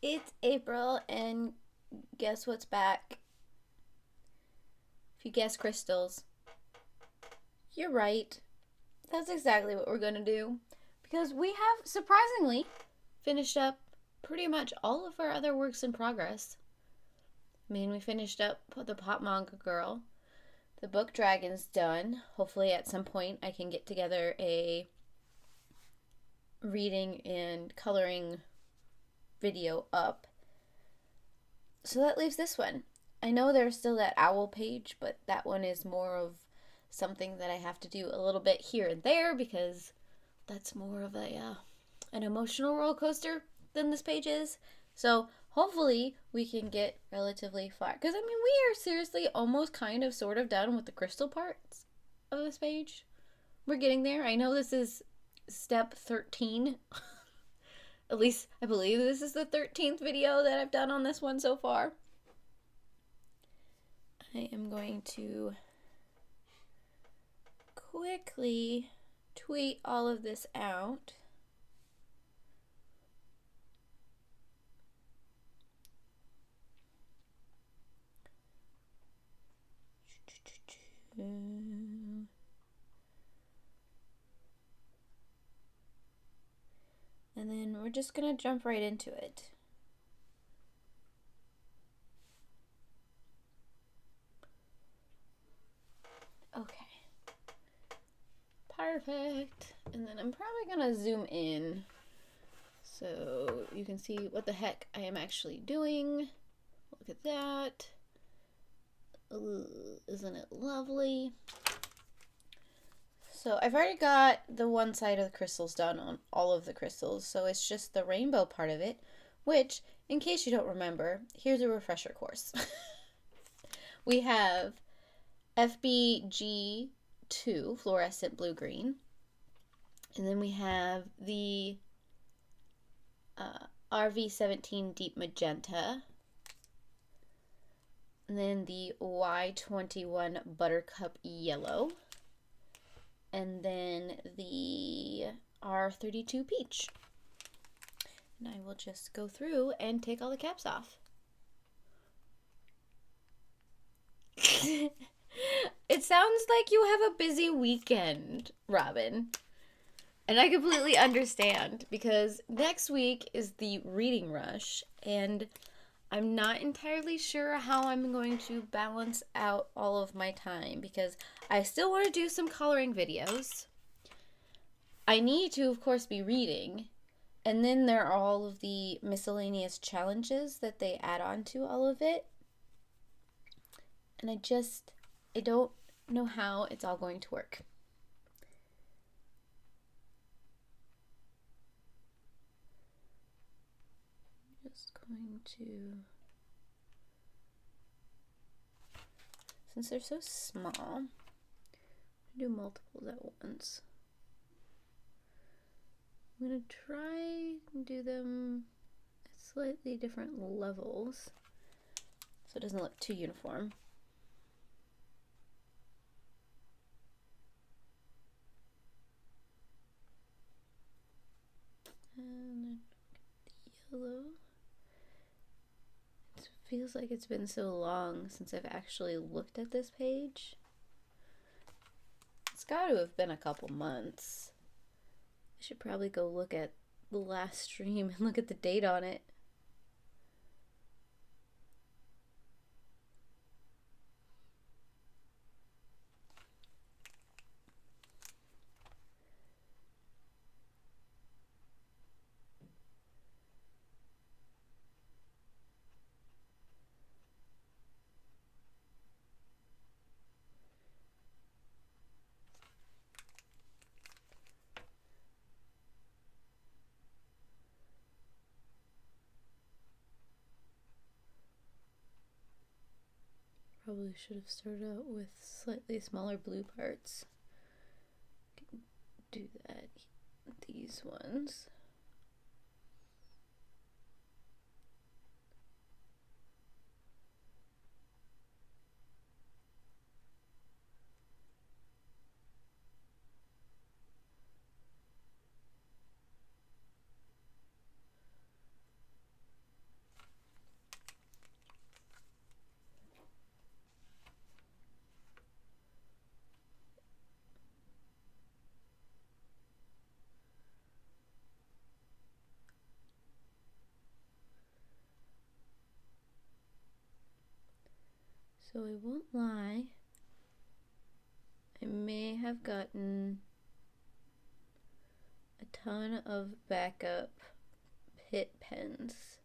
It's April, and guess what's back? If you guess crystals, you're right. That's exactly what we're gonna do. Because we have, surprisingly, finished up pretty much all of our other works in progress. I mean, we finished up the Pop Manga Girl. The book Dragon's done. Hopefully, at some point, I can get together a reading and coloring video up. So that leaves this one. I know there's still that owl page, but that one is more of something that I have to do a little bit here and there because that's more of an emotional roller coaster than this page is. So hopefully we can get relatively far. Because I mean, we are seriously almost kind of sort of done with the crystal parts of this page. We're getting there. I know this is step 13. At least I believe this is the 13th video that I've done on this one so far. I am going to quickly tweet all of this out. And then we're just gonna jump right into it. Okay. Perfect. And then I'm probably gonna zoom in so you can see what the heck I am actually doing. Look at that. Ooh, isn't it lovely? So I've already got the one side of the crystals done on all of the crystals, so it's just the rainbow part of it, which, in case you don't remember, here's a refresher course. We have FBG2, fluorescent blue-green, and then we have the RV17 deep magenta, and then the Y21 buttercup yellow, and then the R32 peach. And I will just go through and take all the caps off. It sounds like you have a busy weekend, Robin. And I completely understand because next week is the reading rush and I'm not entirely sure how I'm going to balance out all of my time because I still want to do some coloring videos. I need to, of course, be reading. And then there are all of the miscellaneous challenges that they add on to all of it. And I don't know how it's all going to work. Just going to, since they're so small, do multiples at once. I'm going to try and do them at slightly different levels so it doesn't look too uniform. And then the yellow. It feels like it's been so long since I've actually looked at this page. It's got to have been a couple months. I should probably go look at the last stream and look at the date on it. Probably should have started out with slightly smaller blue parts. Do that. These ones. So I won't lie, I may have gotten a ton of backup pit pens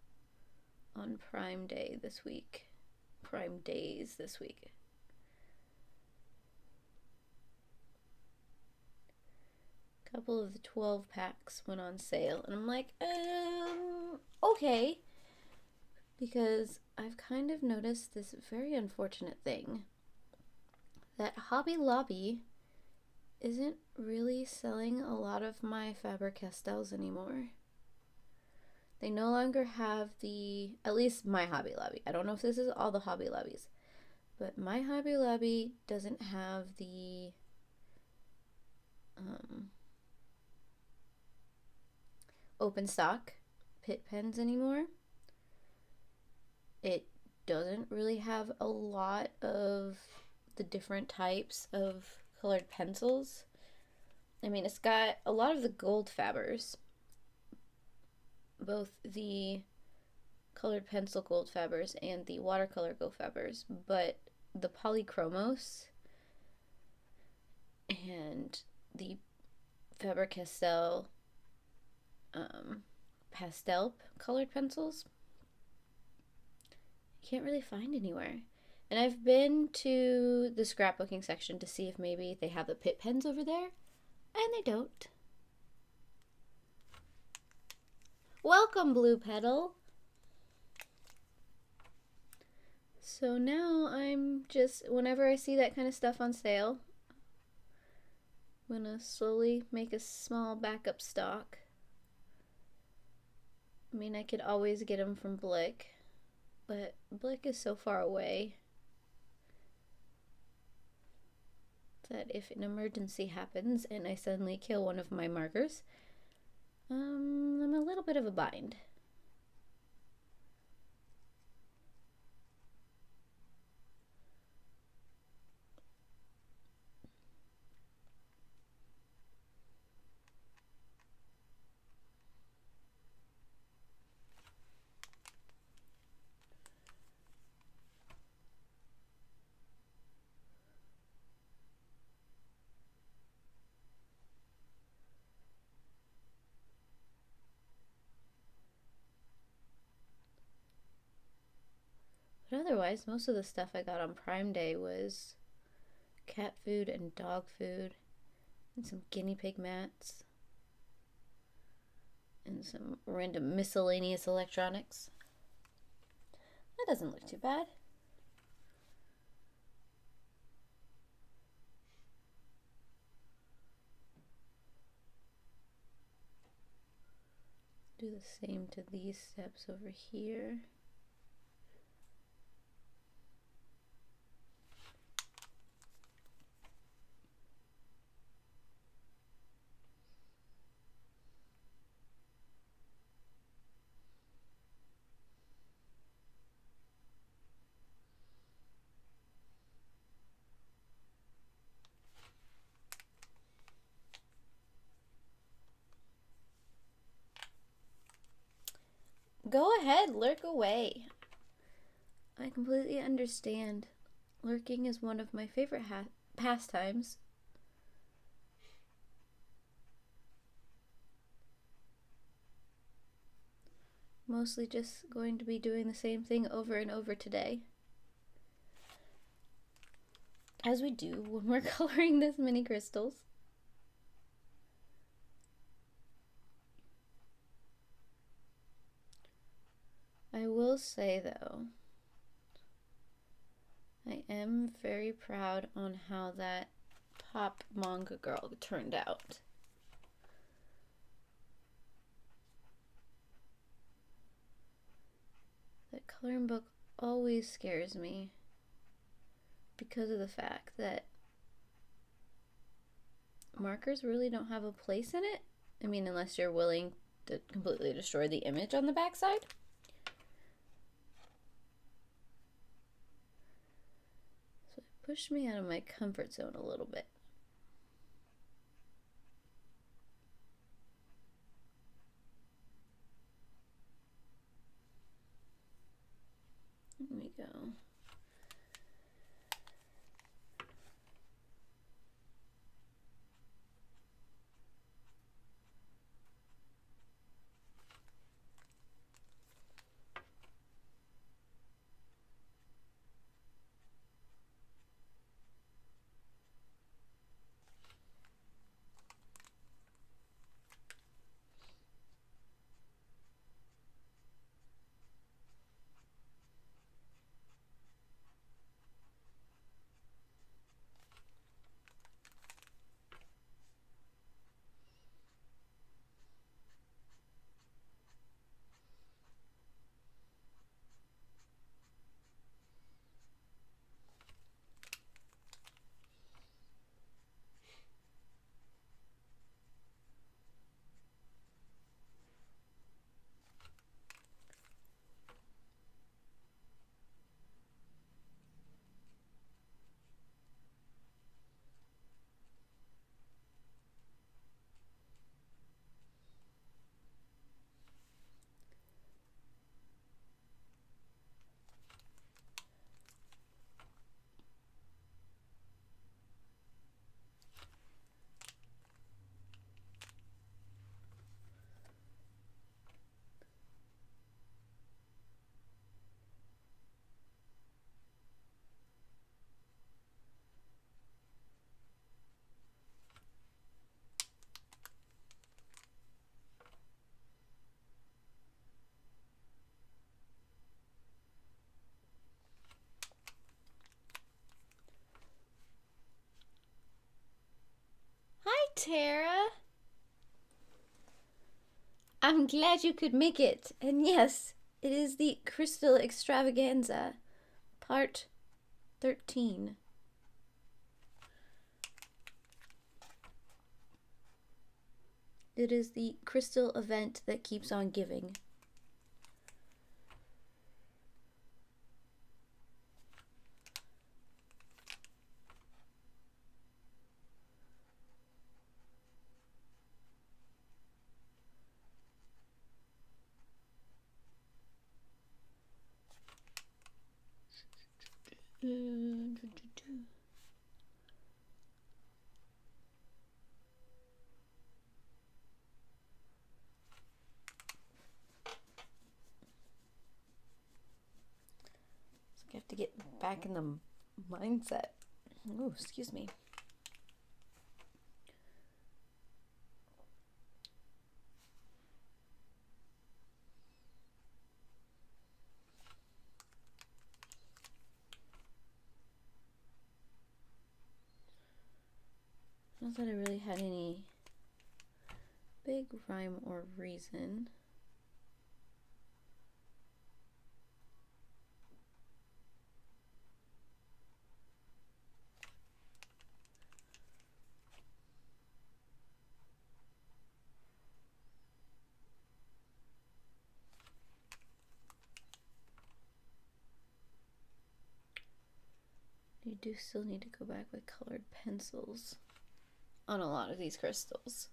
on Prime Day this week. Prime Days this week. A couple of the 12 packs went on sale, and I'm like, okay. Because I've kind of noticed this very unfortunate thing that Hobby Lobby isn't really selling a lot of my Faber-Castells anymore. They no longer have the, at least my Hobby Lobby. I don't know if this is all the Hobby Lobbies, but my Hobby Lobby doesn't have the open stock pit pens anymore. It doesn't really have a lot of the different types of colored pencils. I mean, it's got a lot of the gold Fabers, both the colored pencil gold Fabers and the watercolor gold Fabers, but the Polychromos and the Faber-Castell pastel colored pencils, you can't really find anywhere. And I've been to the scrapbooking section to see if maybe they have the pit pens over there, and they don't. Welcome, Blue Petal. So now I'm just, whenever I see that kind of stuff on sale, I'm gonna slowly make a small backup stock. I mean, I could always get them from Blick, but Blick is so far away that if an emergency happens and I suddenly kill one of my markers, I'm a little bit of a bind. But otherwise, most of the stuff I got on Prime Day was cat food and dog food and some guinea pig mats and some random miscellaneous electronics. That doesn't look too bad. Do the same to these steps over here. Go ahead, lurk away. I completely understand. Lurking is one of my favorite pastimes. Mostly just going to be doing the same thing over and over today, as we do when we're coloring this mini crystals. I will say though, I am very proud on how that Pop Manga Girl turned out. That coloring book always scares me because of the fact that markers really don't have a place in it. I mean, unless you're willing to completely destroy the image on the backside. So it pushed me out of my comfort zone a little bit. There we go. Tara. I'm glad you could make it. And yes, it is the Crystal Extravaganza, part 13. It is the crystal event that keeps on giving. I have to get back in the mindset. Oh, excuse me. Not that I really had any big rhyme or reason. You do still need to go back with colored pencils on a lot of these crystals.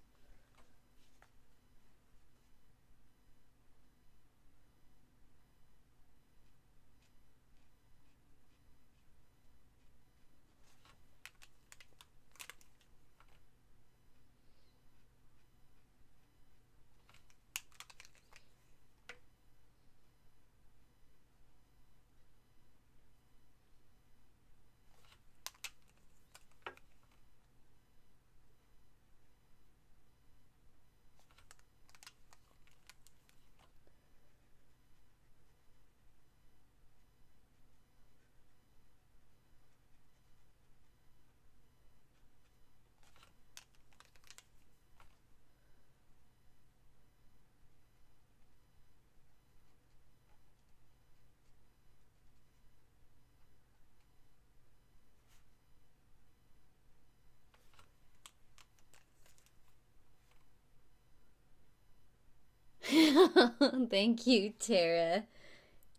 Thank you, Tara.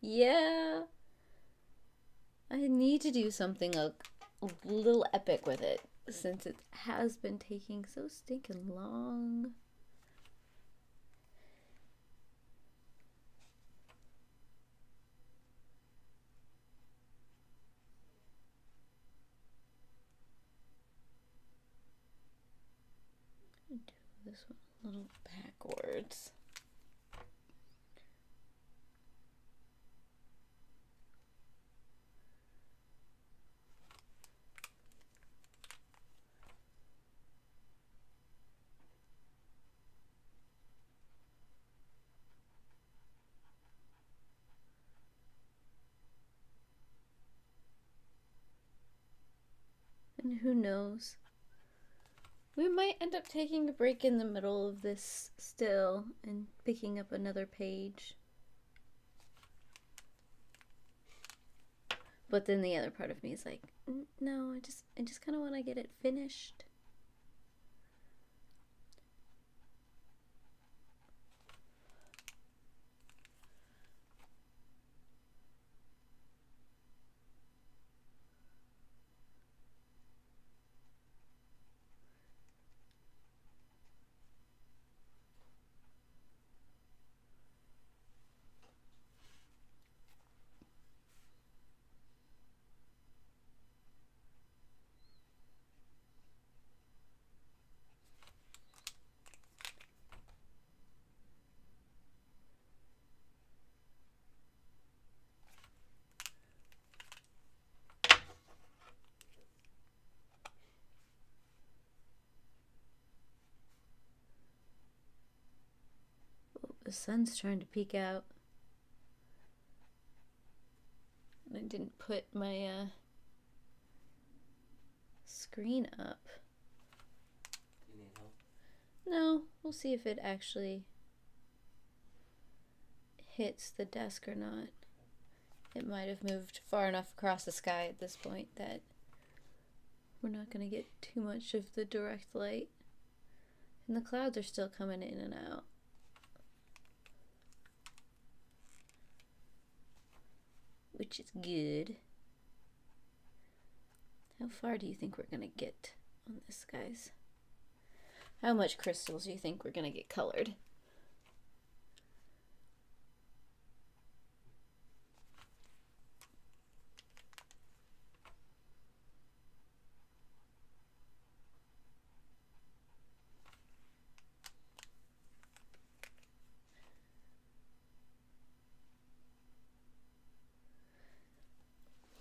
Yeah. I need to do something a little epic with it, since it has been taking so stinking long. Do this one a little backwards. And who knows? We might end up taking a break in the middle of this still and picking up another page. But then the other part of me is like, no, I just kind of want to get it finished. The sun's trying to peek out. I didn't put my screen up. You need help? No, we'll see if it actually hits the desk or not. It might have moved far enough across the sky at this point that we're not going to get too much of the direct light. And the clouds are still coming in and out. Which is good. How far do you think we're going to get on this, guys? How much crystals do you think we're going to get colored?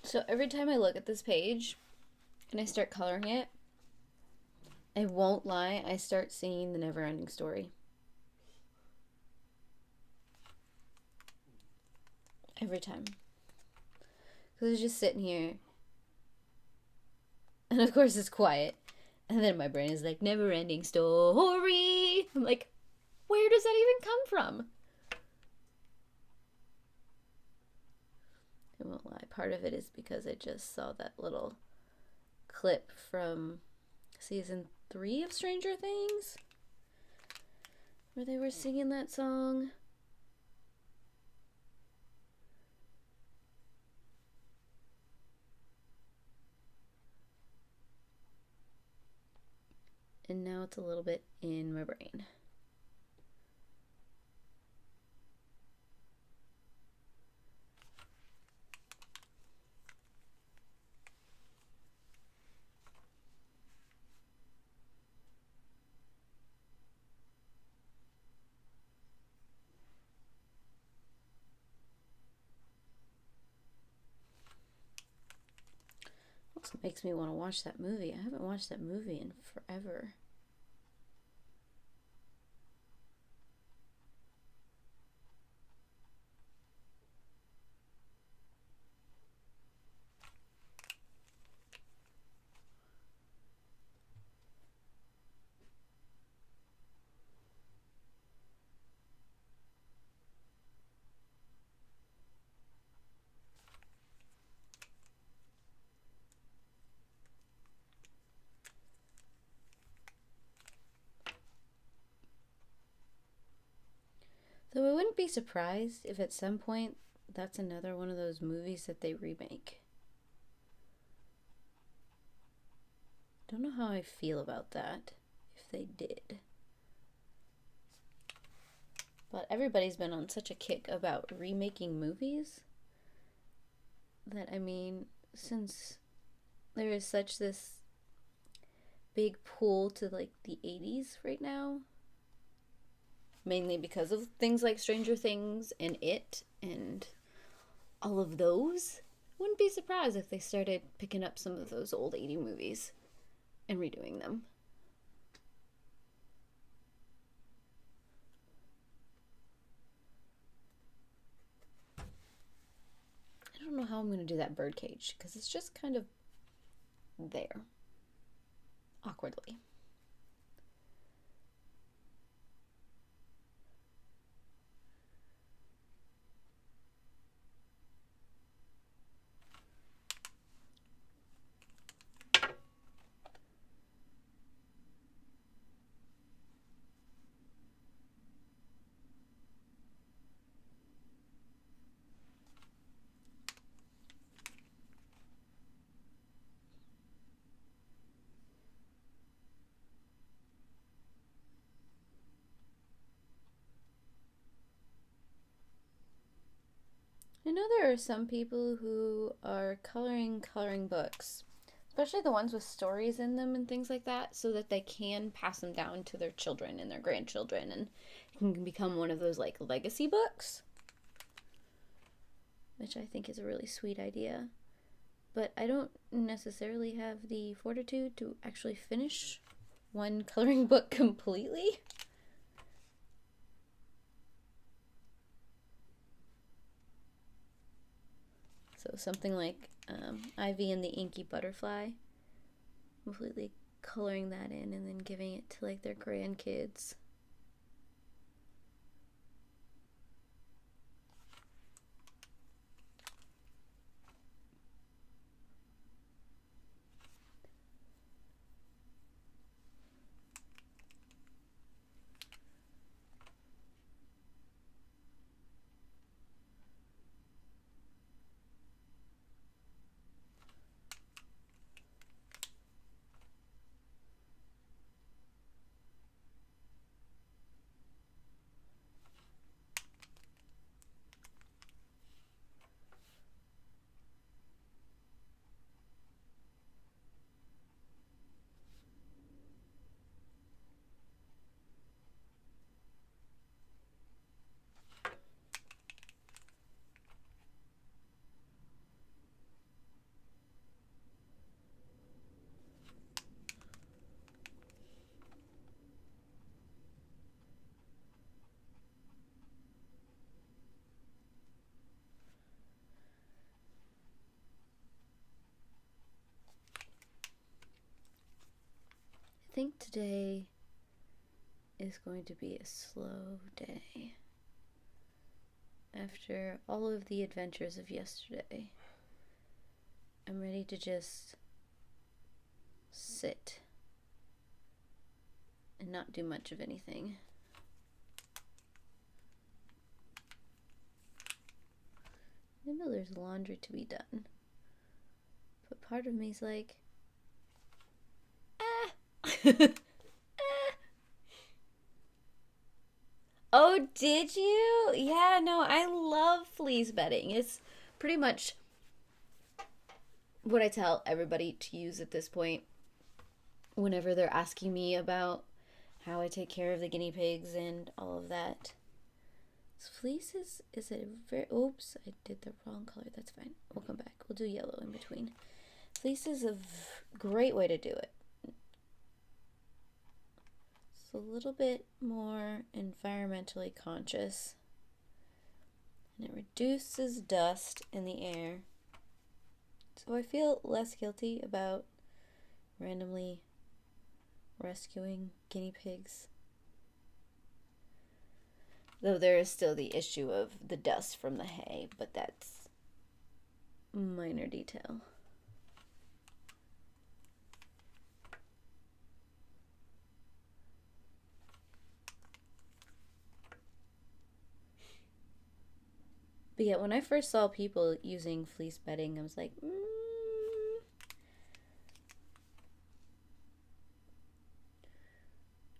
So every time I look at this page and I start coloring it, I won't lie, I start seeing the never-ending story. Every time. Because I was just sitting here, and of course it's quiet, and then my brain is like, never-ending story! I'm like, where does that even come from? I won't lie, part of it is because I just saw that little clip from season 3 of Stranger Things, where they were singing that song. And now it's a little bit in my brain. Also makes me want to watch that movie. I haven't watched that movie in forever. Though I wouldn't be surprised if at some point that's another one of those movies that they remake. Don't know how I feel about that, if they did. But everybody's been on such a kick about remaking movies that, I mean, since there is such this big pull to like the 80s right now, mainly because of things like Stranger Things and It and all of those, wouldn't be surprised if they started picking up some of those old 80 movies and redoing them. I don't know how I'm going to do that birdcage because it's just kind of there, awkwardly. I know there are some people who are coloring books, especially the ones with stories in them and things like that, so that they can pass them down to their children and their grandchildren, and it can become one of those like legacy books, which I think is a really sweet idea. But I don't necessarily have the fortitude to actually finish one coloring book completely. So something like Ivy and the Inky Butterfly, completely coloring that in and then giving it to like their grandkids. I think today is going to be a slow day. After all of the adventures of yesterday, I'm ready to just sit and not do much of anything. I know there's laundry to be done, but part of me's like, Oh, did you? Yeah, no, I love fleece bedding. It's pretty much what I tell everybody to use at this point whenever they're asking me about how I take care of the guinea pigs and all of that. So fleece is a very, oops, I did the wrong color. That's fine. We'll come back. We'll do yellow in between. Fleece is a great way to do it. It's a little bit more environmentally conscious, and it reduces dust in the air. So I feel less guilty about randomly rescuing guinea pigs. Though there is still the issue of the dust from the hay, but that's minor detail. But yeah, when I first saw people using fleece bedding, I was like,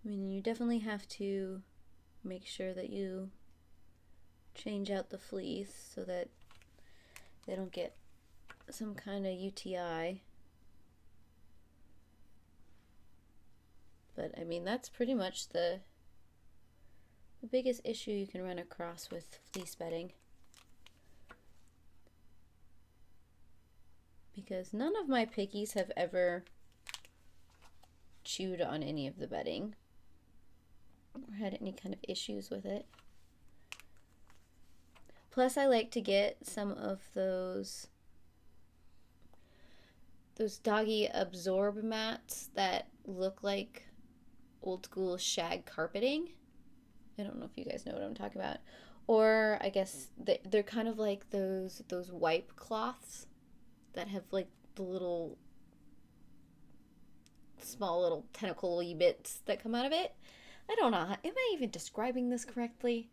I mean, you definitely have to make sure that you change out the fleece so that they don't get some kind of UTI. But I mean, that's pretty much the biggest issue you can run across with fleece bedding. Because none of my piggies have ever chewed on any of the bedding or had any kind of issues with it. Plus, I like to get some of those doggy absorb mats that look like old school shag carpeting. I don't know if you guys know what I'm talking about. Or I guess they're kind of like those wipe cloths that have like the little small little tentacle-y bits that come out of it. I don't know. Am I even describing this correctly?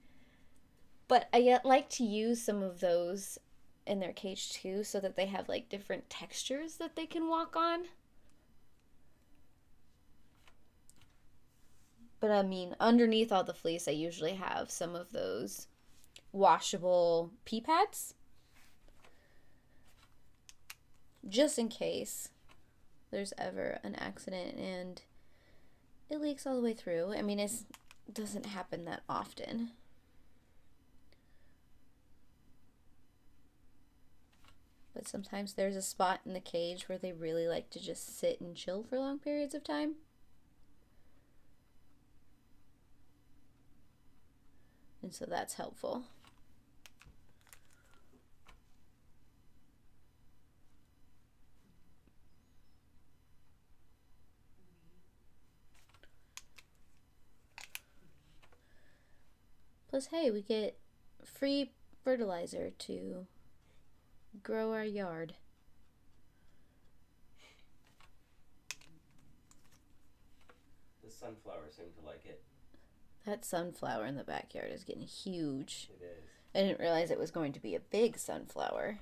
But I like to use some of those in their cage too, so that they have like different textures that they can walk on. But I mean, underneath all the fleece, I usually have some of those washable pee pads, just in case there's ever an accident and it leaks all the way through. I mean, it doesn't happen that often. But sometimes there's a spot in the cage where they really like to just sit and chill for long periods of time. And so that's helpful. Plus, hey, we get free fertilizer to grow our yard. The sunflowers seem to like it. That sunflower in the backyard is getting huge. It is. I didn't realize it was going to be a big sunflower.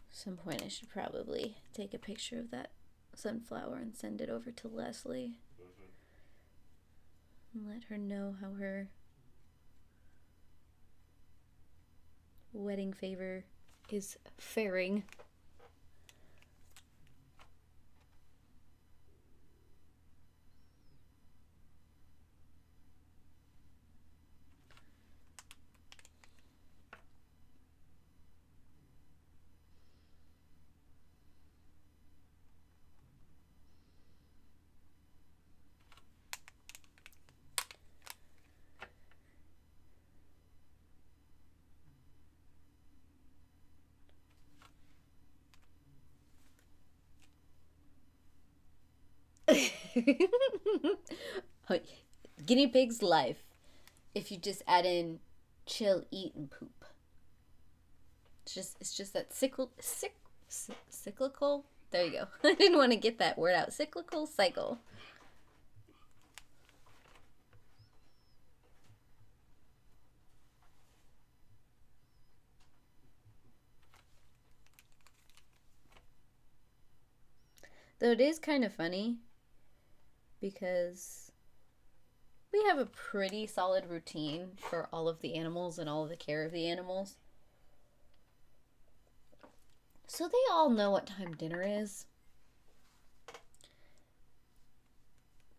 At some point I should probably take a picture of that sunflower and send it over to Leslie. And let her know how her wedding favor is faring. Guinea pig's life. If you just add in chill, eat, and poop. It's just that cyclical. There you go. I didn't want to get that word out. Cyclical cycle. Though it is kind of funny because we have a pretty solid routine for all of the animals and all of the care of the animals. So they all know what time dinner is.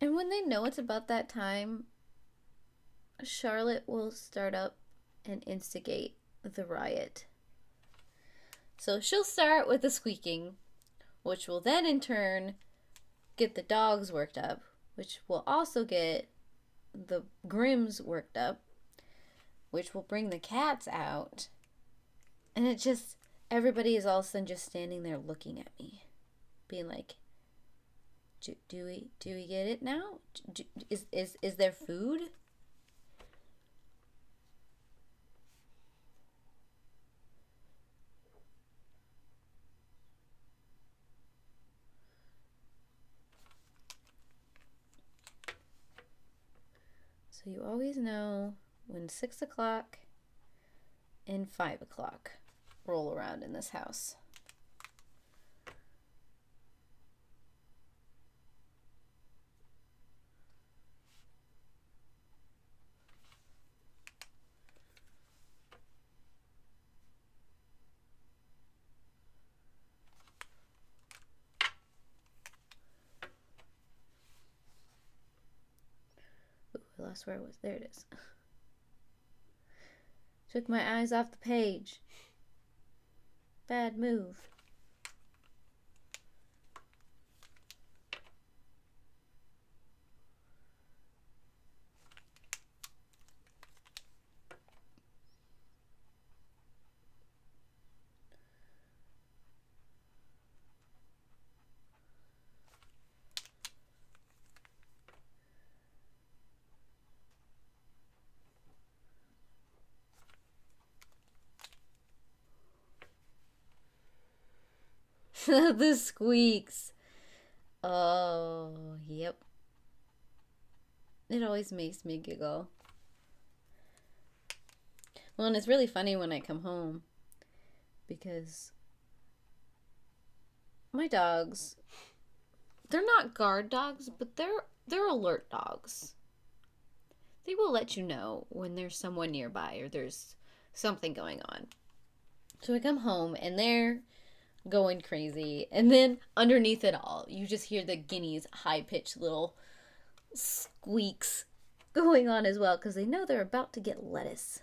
And when they know it's about that time, Charlotte will start up and instigate the riot. So she'll start with the squeaking, which will then in turn get the dogs worked up, which will also get the Grims worked up, which will bring the cats out. And it just, everybody is all of a sudden just standing there looking at me, being like, do we get it now? Is there food? So you always know when 6 o'clock and 5 o'clock roll around in this house. I lost where it was. There it is. Took my eyes off the page. Bad move. The squeaks. Oh, yep. It always makes me giggle. Well, and it's really funny when I come home because my dogs, they're not guard dogs, but they're alert dogs. They will let you know when there's someone nearby or there's something going on. So I come home and they're going crazy, and then underneath it all you just hear the guineas high-pitched little squeaks going on as well, because they know they're about to get lettuce,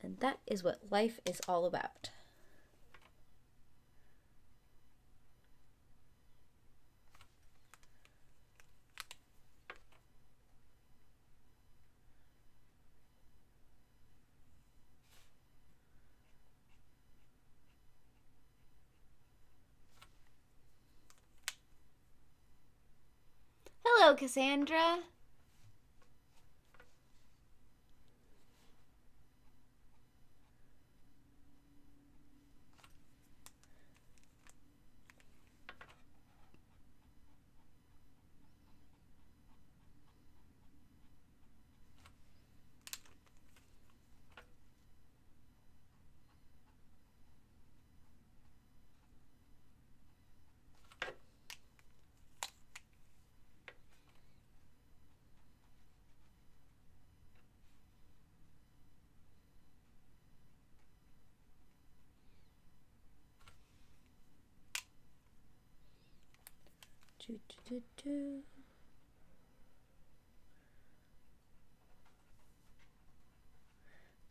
and that is what life is all about. Hello, Cassandra.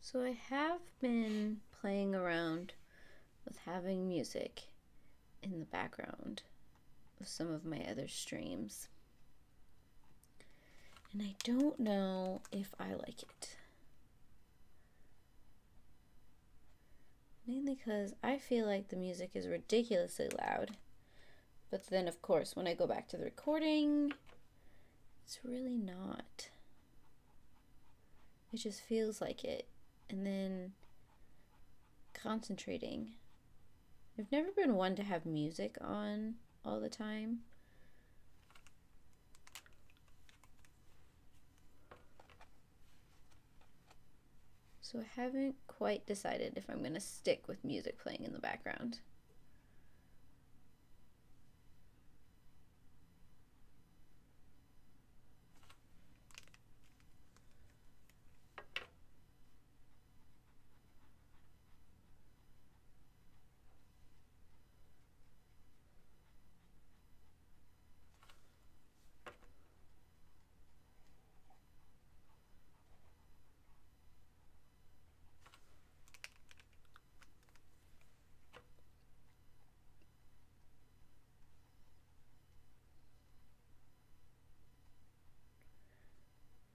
So I have been playing around with having music in the background of some of my other streams. And I don't know if I like it. Mainly because I feel like the music is ridiculously loud. But then, of course, when I go back to the recording, it's really not. It just feels like it. And then concentrating. I've never been one to have music on all the time. So I haven't quite decided if I'm going to stick with music playing in the background.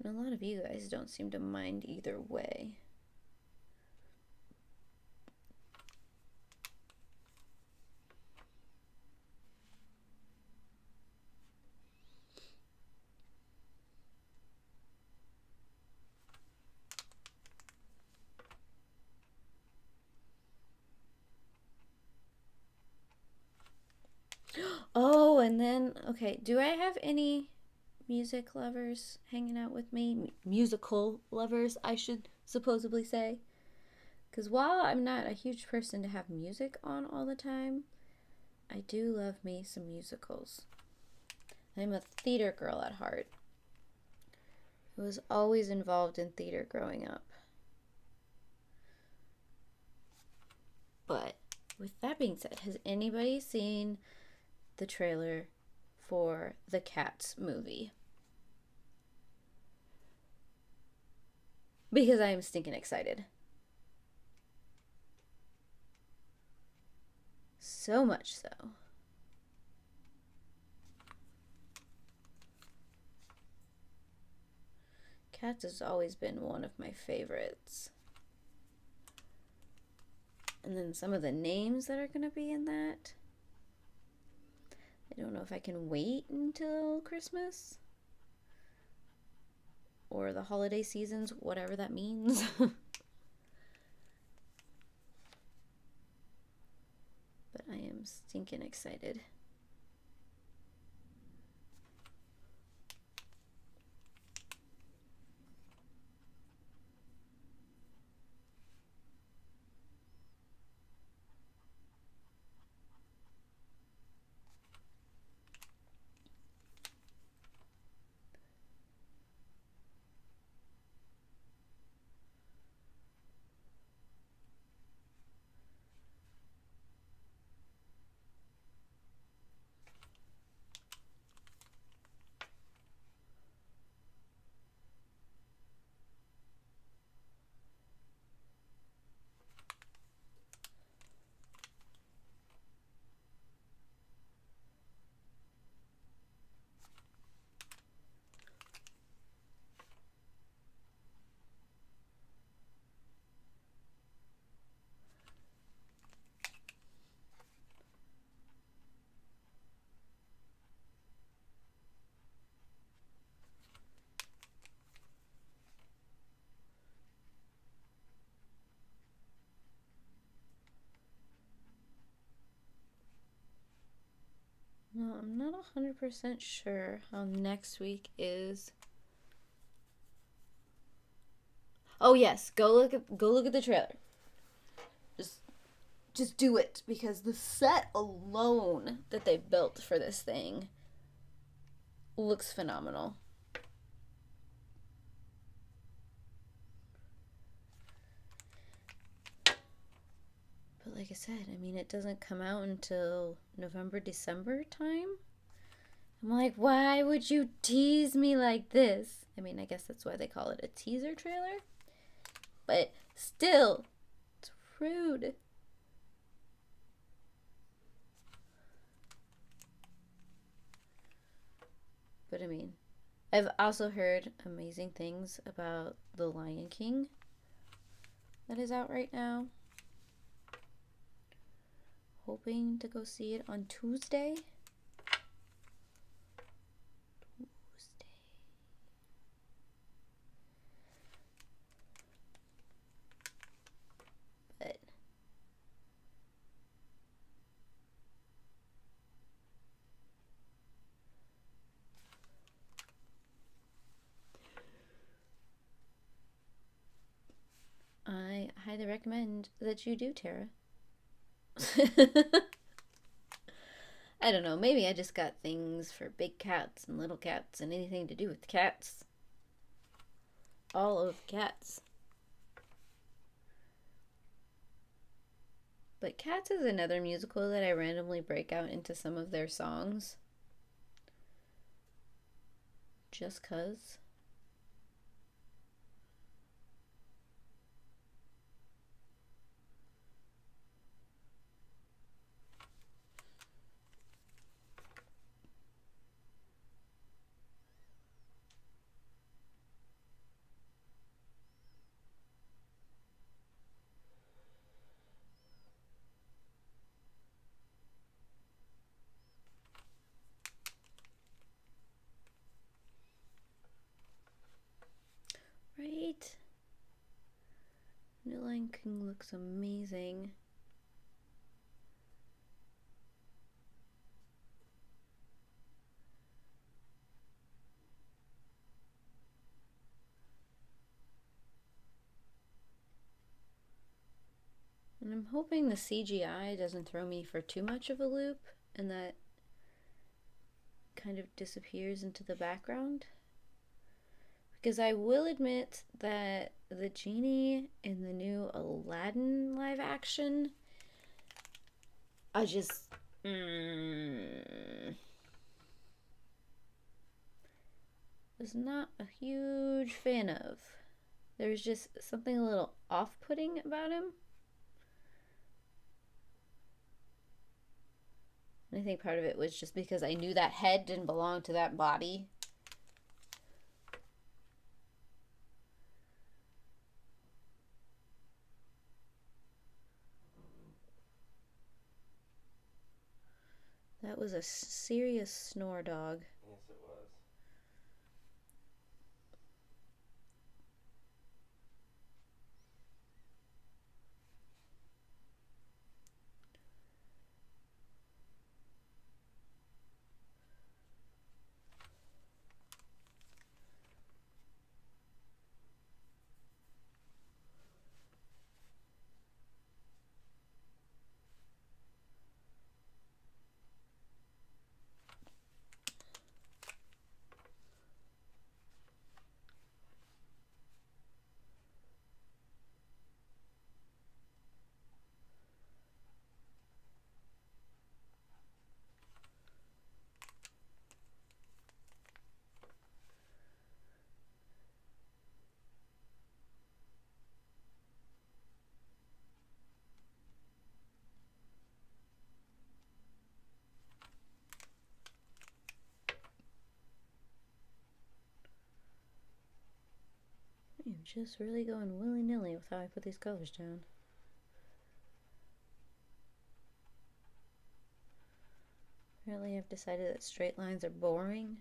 And a lot of you guys don't seem to mind either way. Oh, and then, okay, do I have any music lovers hanging out with me? Musical lovers, I should supposedly say. Because while I'm not a huge person to have music on all the time, I do love me some musicals. I'm a theater girl at heart. I was always involved in theater growing up. But with that being said, has anybody seen the trailer for the Cats movie? Because I am stinking excited. So much so. Cats has always been one of my favorites. And then some of the names that are going to be in that. I don't know if I can wait until Christmas or the holiday seasons, whatever that means. But I am stinking excited. No, I'm not 100% sure how next week is. Oh yes, go look at the trailer. Just do it, because the set alone that they built for this thing looks phenomenal. But like I said, I mean, it doesn't come out until November, December time. I'm like, why would you tease me like this? I mean, I guess that's why they call it a teaser trailer. But still, it's rude. But I mean, I've also heard amazing things about The Lion King that is out right now. Hoping to go see it on Tuesday. But I highly recommend that you do, Tara. I don't know, maybe I just got things for big cats and little cats and anything to do with cats. All of cats. But Cats is another musical that I randomly break out into some of their songs. Just 'cause. Right? New Lion King looks amazing. And I'm hoping the CGI doesn't throw me for too much of a loop and that kind of disappears into the background. Because I will admit that the genie in the new Aladdin live action, I just was not a huge fan of. There was just something a little off-putting about him. And I think part of it was just because I knew that head didn't belong to that body. That was a serious snore, dog. Yes, it was. I'm just really going willy-nilly with how I put these colors down. Apparently I've decided that straight lines are boring.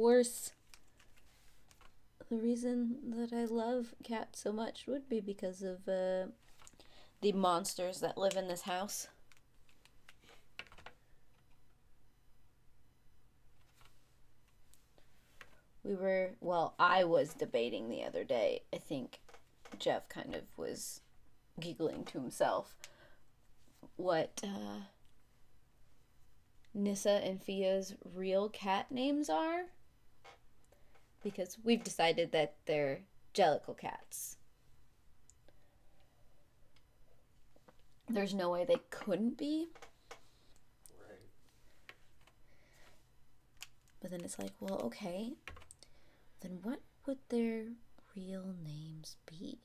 course, the reason that I love cats so much would be because of the monsters that live in this house. I was debating the other day. I think Jeff kind of was giggling to himself what Nissa and Fia's real cat names are, because we've decided that they're Jellicle cats. There's no way they couldn't be. Right. But then it's like, well, okay, then what would their real names be?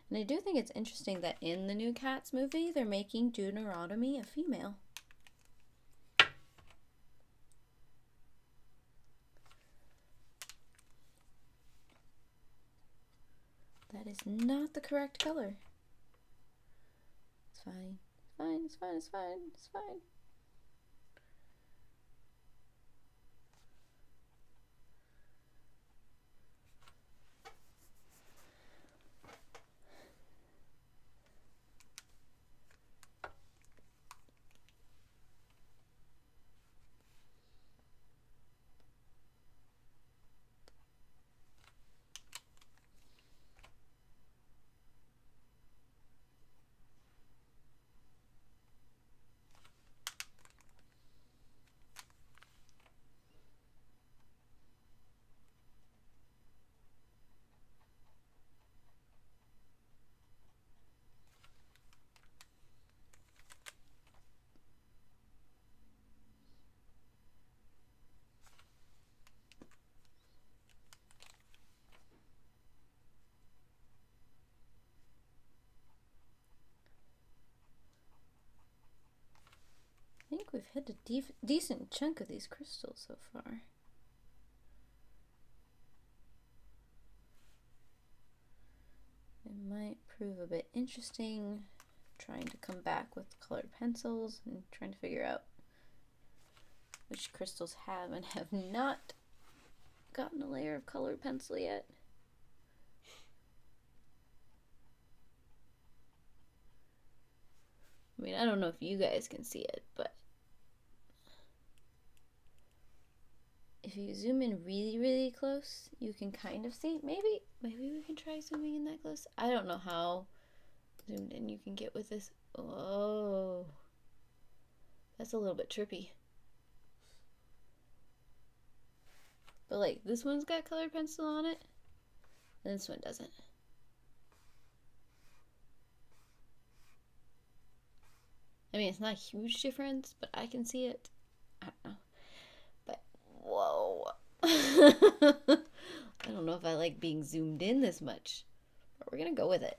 And I do think it's interesting that in the new Cats movie, they're making Deuteronomy a female. That is not the correct color. It's fine. It's fine, it's fine, it's fine, it's fine. I think we've hit a decent chunk of these crystals so far. It might prove a bit interesting trying to come back with colored pencils and trying to figure out which crystals have and have not gotten a layer of colored pencil yet. I mean, I don't know if you guys can see it, but if you zoom in really, really close, you can kind of see. Maybe we can try zooming in that close. I don't know how zoomed in you can get with this. Oh, that's a little bit trippy. But like, this one's got colored pencil on it, and this one doesn't. I mean, it's not a huge difference, but I can see it. I don't know. But, whoa. I don't know if I like being zoomed in this much, but we're going to go with it.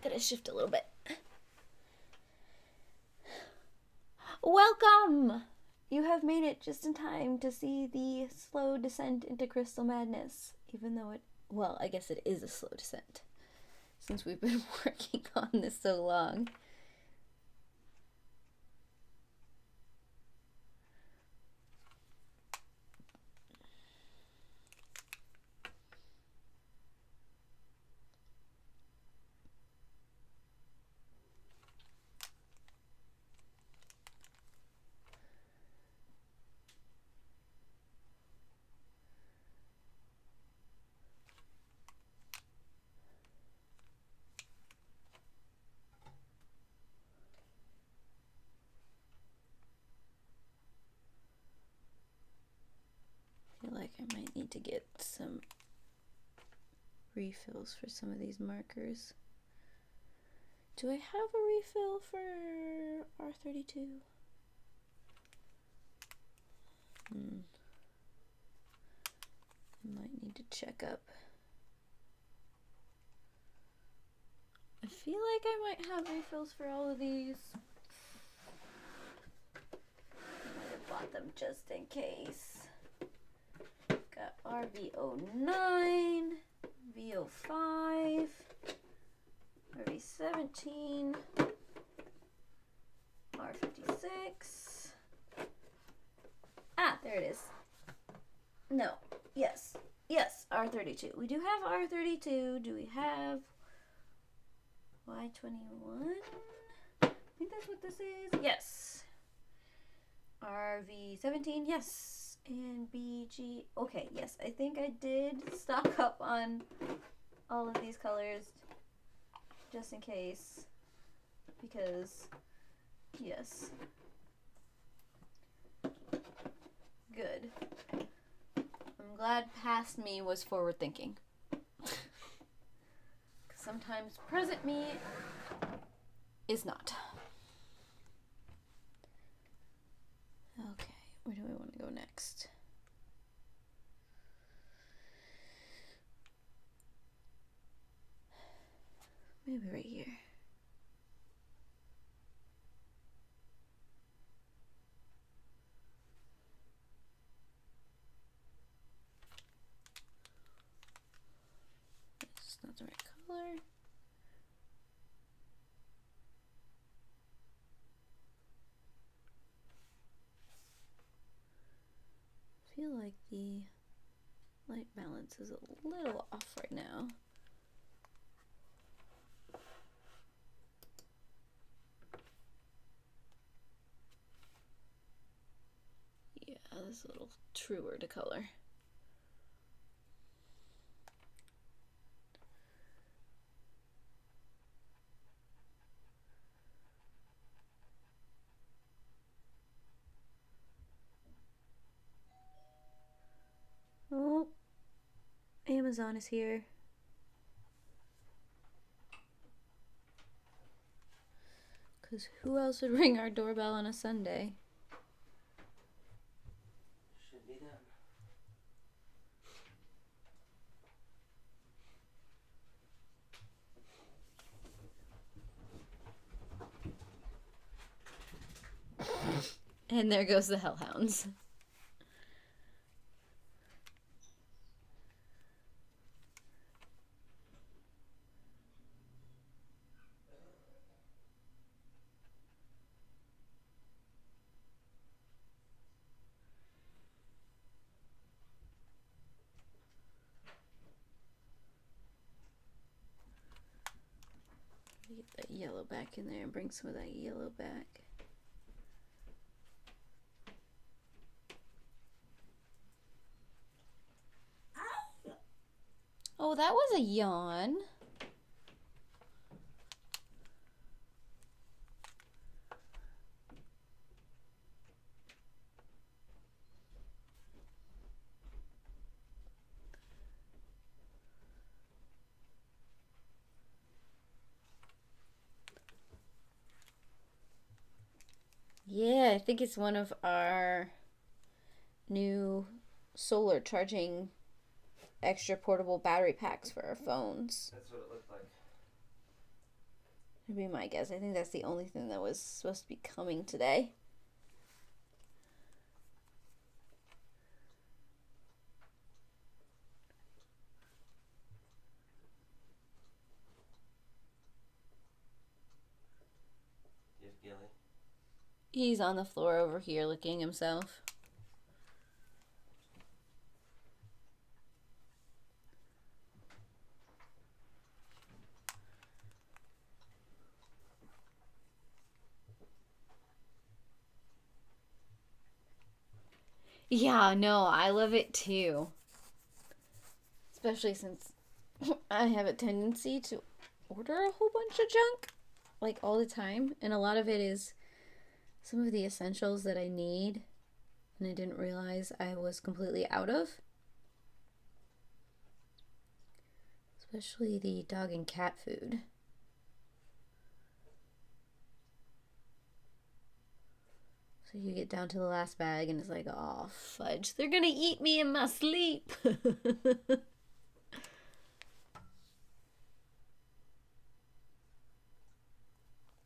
Gotta shift a little bit. Welcome! You have made it just in time to see the slow descent into crystal madness, even though well, I guess it is a slow descent, since we've been working on this so long. I feel like I might need to get some refills for some of these markers. Do I have a refill for R32? I might need to check up. I feel like I might have refills for all of these. I might have bought them just in case. RV09, V05, RV17, R56. Ah, there it is. No. Yes. Yes, R32. We do have R32. Do we have Y21? I think that's what this is. Yes. RV17. Yes. And BG. Okay, yes. I think I did stock up on all of these colors just in case. Because, yes. Good. I'm glad past me was forward thinking. Sometimes present me is not. Okay, where do we want to go next? Maybe right here. It's not the right color. I feel like the light balance is a little off right now. Yeah, this is a little truer to color. Oh, Amazon is here. Because who else would ring our doorbell on a Sunday? Should be them. And there goes the hellhounds. Get that yellow back in there and bring some of that yellow back. Oh, that was a yawn. Yeah, I think it's one of our new solar charging extra portable battery packs for our phones. That's what it looked like. That'd be my guess. I think that's the only thing that was supposed to be coming today. You have Gilly? He's on the floor over here licking himself. Yeah, no, I love it too. Especially since I have a tendency to order a whole bunch of junk, like all the time. And a lot of it is some of the essentials that I need and I didn't realize I was completely out of. Especially the dog and cat food. So you get down to the last bag and it's like, oh, fudge, they're gonna eat me in my sleep.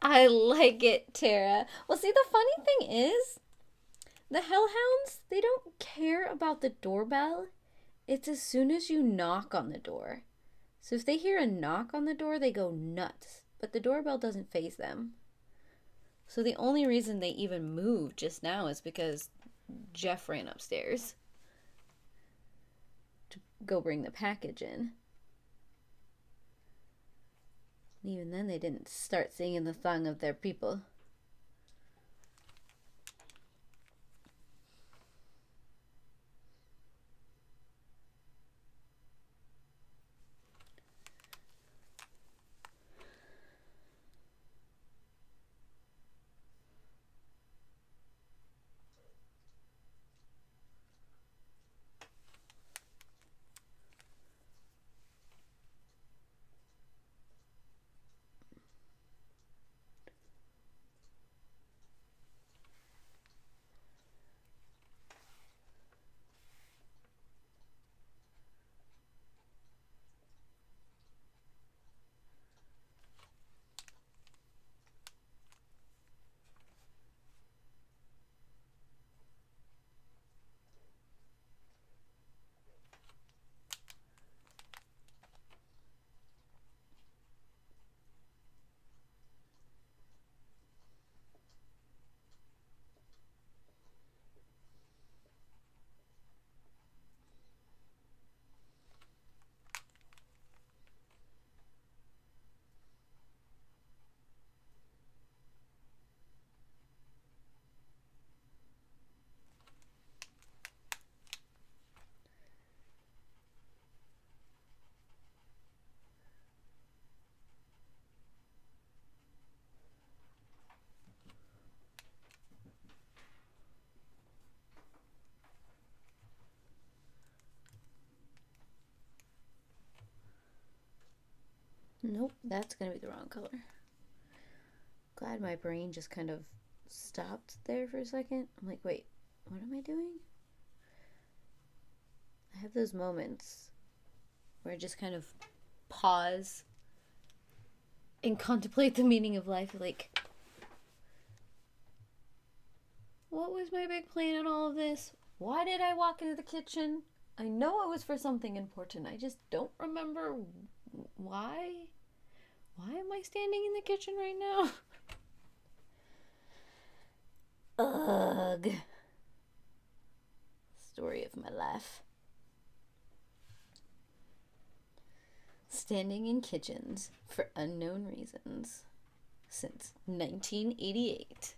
I like it, Tara. Well, see, the funny thing is, the hellhounds, they don't care about the doorbell It's as soon as you knock on the door. So if they hear a knock on the door, they go nuts. But the doorbell doesn't faze them. So the only reason they even moved just now is because Jeff ran upstairs to go bring the package in. Even then, they didn't start singing the song of their people. Nope, that's gonna be the wrong color. Glad my brain just kind of stopped there for a second. I'm like, wait, what am I doing? I have those moments where I just kind of pause and contemplate the meaning of life. Like, what was my big plan in all of this? Why did I walk into the kitchen? I know it was for something important. I just don't remember why. Why am I standing in the kitchen right now? Ugh. Story of my life. Standing in kitchens for unknown reasons since 1988.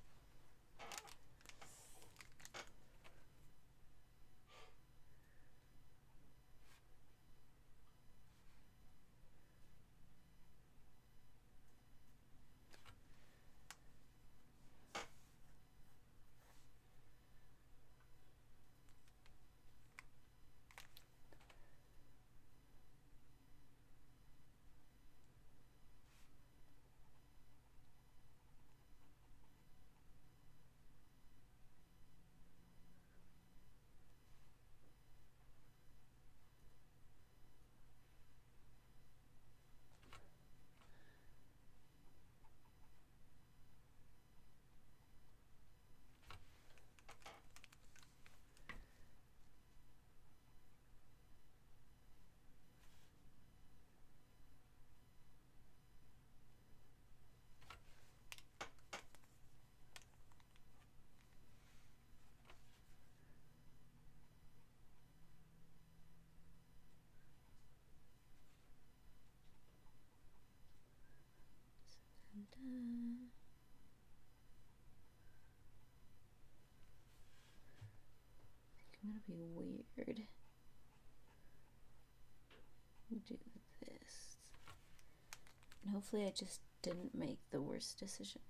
I'm gonna be weird. Do this. And hopefully I just didn't make the worst decision.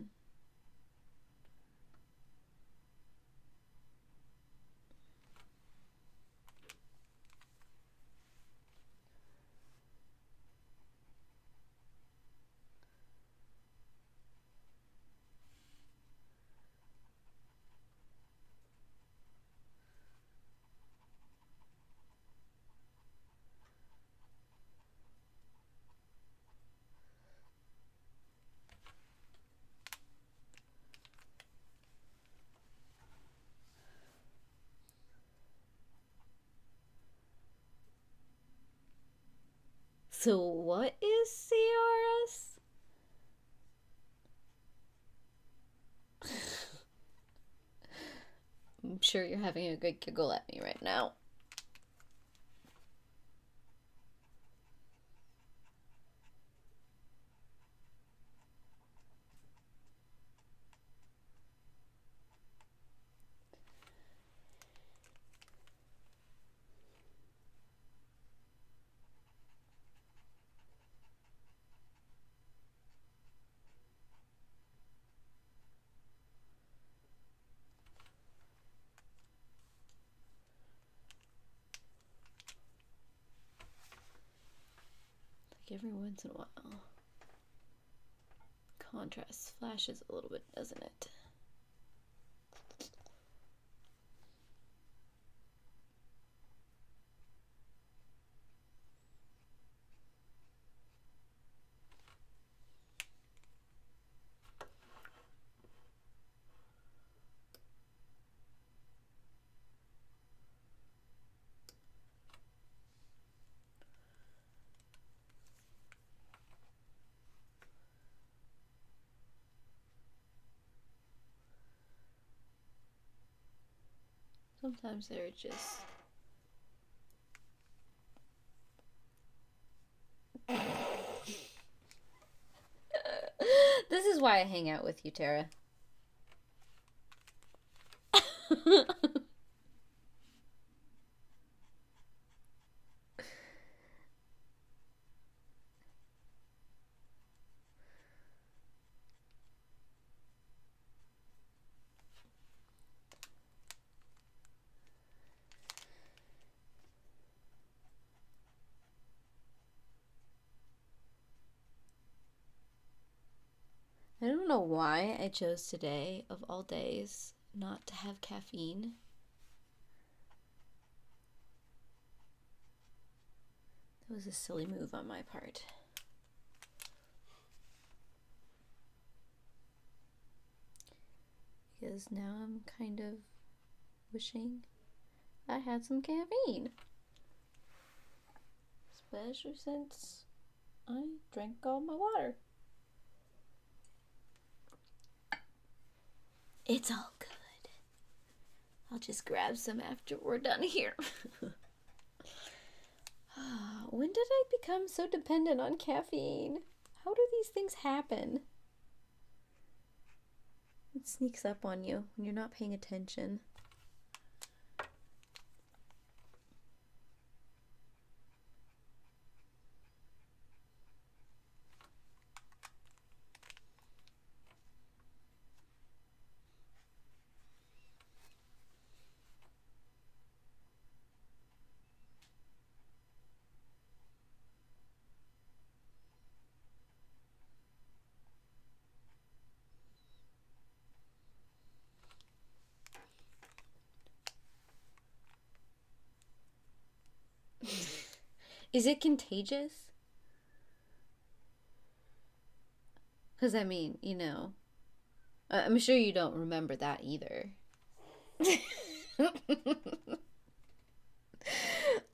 So what is CRS? I'm sure you're having a good giggle at me right now. Like every once in a while. Contrast flashes a little bit, doesn't it? Sometimes they're just... This is why I hang out with you, Tara. I don't know why I chose today, of all days, not to have caffeine. That was a silly move on my part. Because now I'm kind of wishing I had some caffeine. Especially since I drank all my water. It's all good. I'll just grab some after we're done here. When did I become so dependent on caffeine? How do these things happen? It sneaks up on you when you're not paying attention. Is it contagious? Because, I mean, you know, I'm sure you don't remember that either.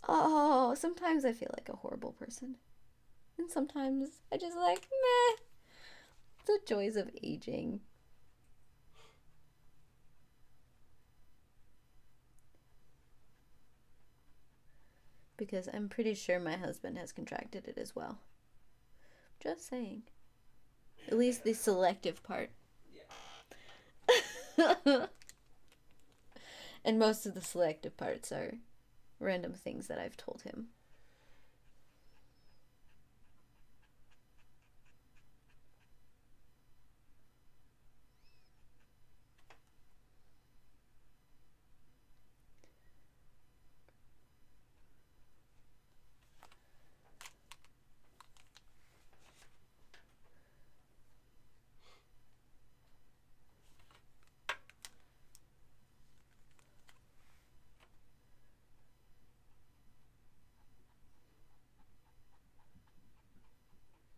Oh, sometimes I feel like a horrible person. And sometimes I just like, meh. The joys of aging. Because I'm pretty sure my husband has contracted it as well. Just saying. At least the selective part. Yeah. And most of the selective parts are random things that I've told him.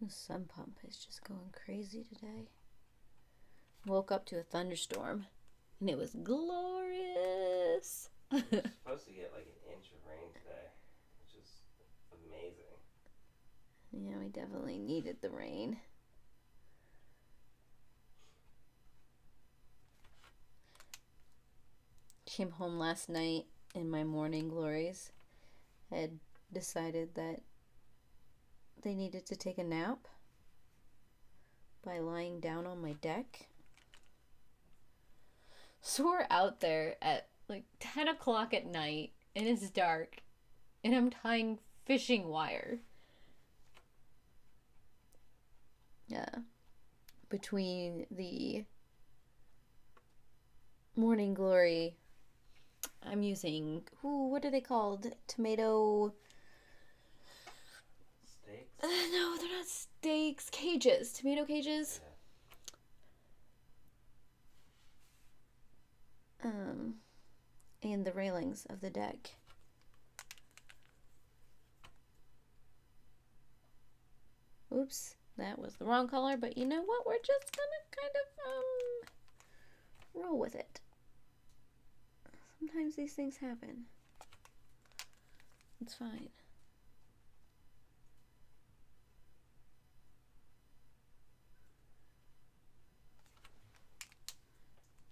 The sun pump is just going crazy today. Woke up to a thunderstorm, and it was glorious. We're supposed to get like an inch of rain today, which is amazing. Yeah, we definitely needed the rain. Came home last night in my morning glories. Had decided that they needed to take a nap by lying down on my deck. So we're out there at like 10 o'clock at night and it's dark and I'm tying fishing wire. Yeah. Between the morning glory, I'm using, what are they called? Tomato... Steaks? No, they're not steaks. Cages. Tomato cages. Yeah. And the railings of the deck. Oops, that was the wrong color, but you know what? We're just gonna kind of roll with it. Sometimes these things happen. It's fine.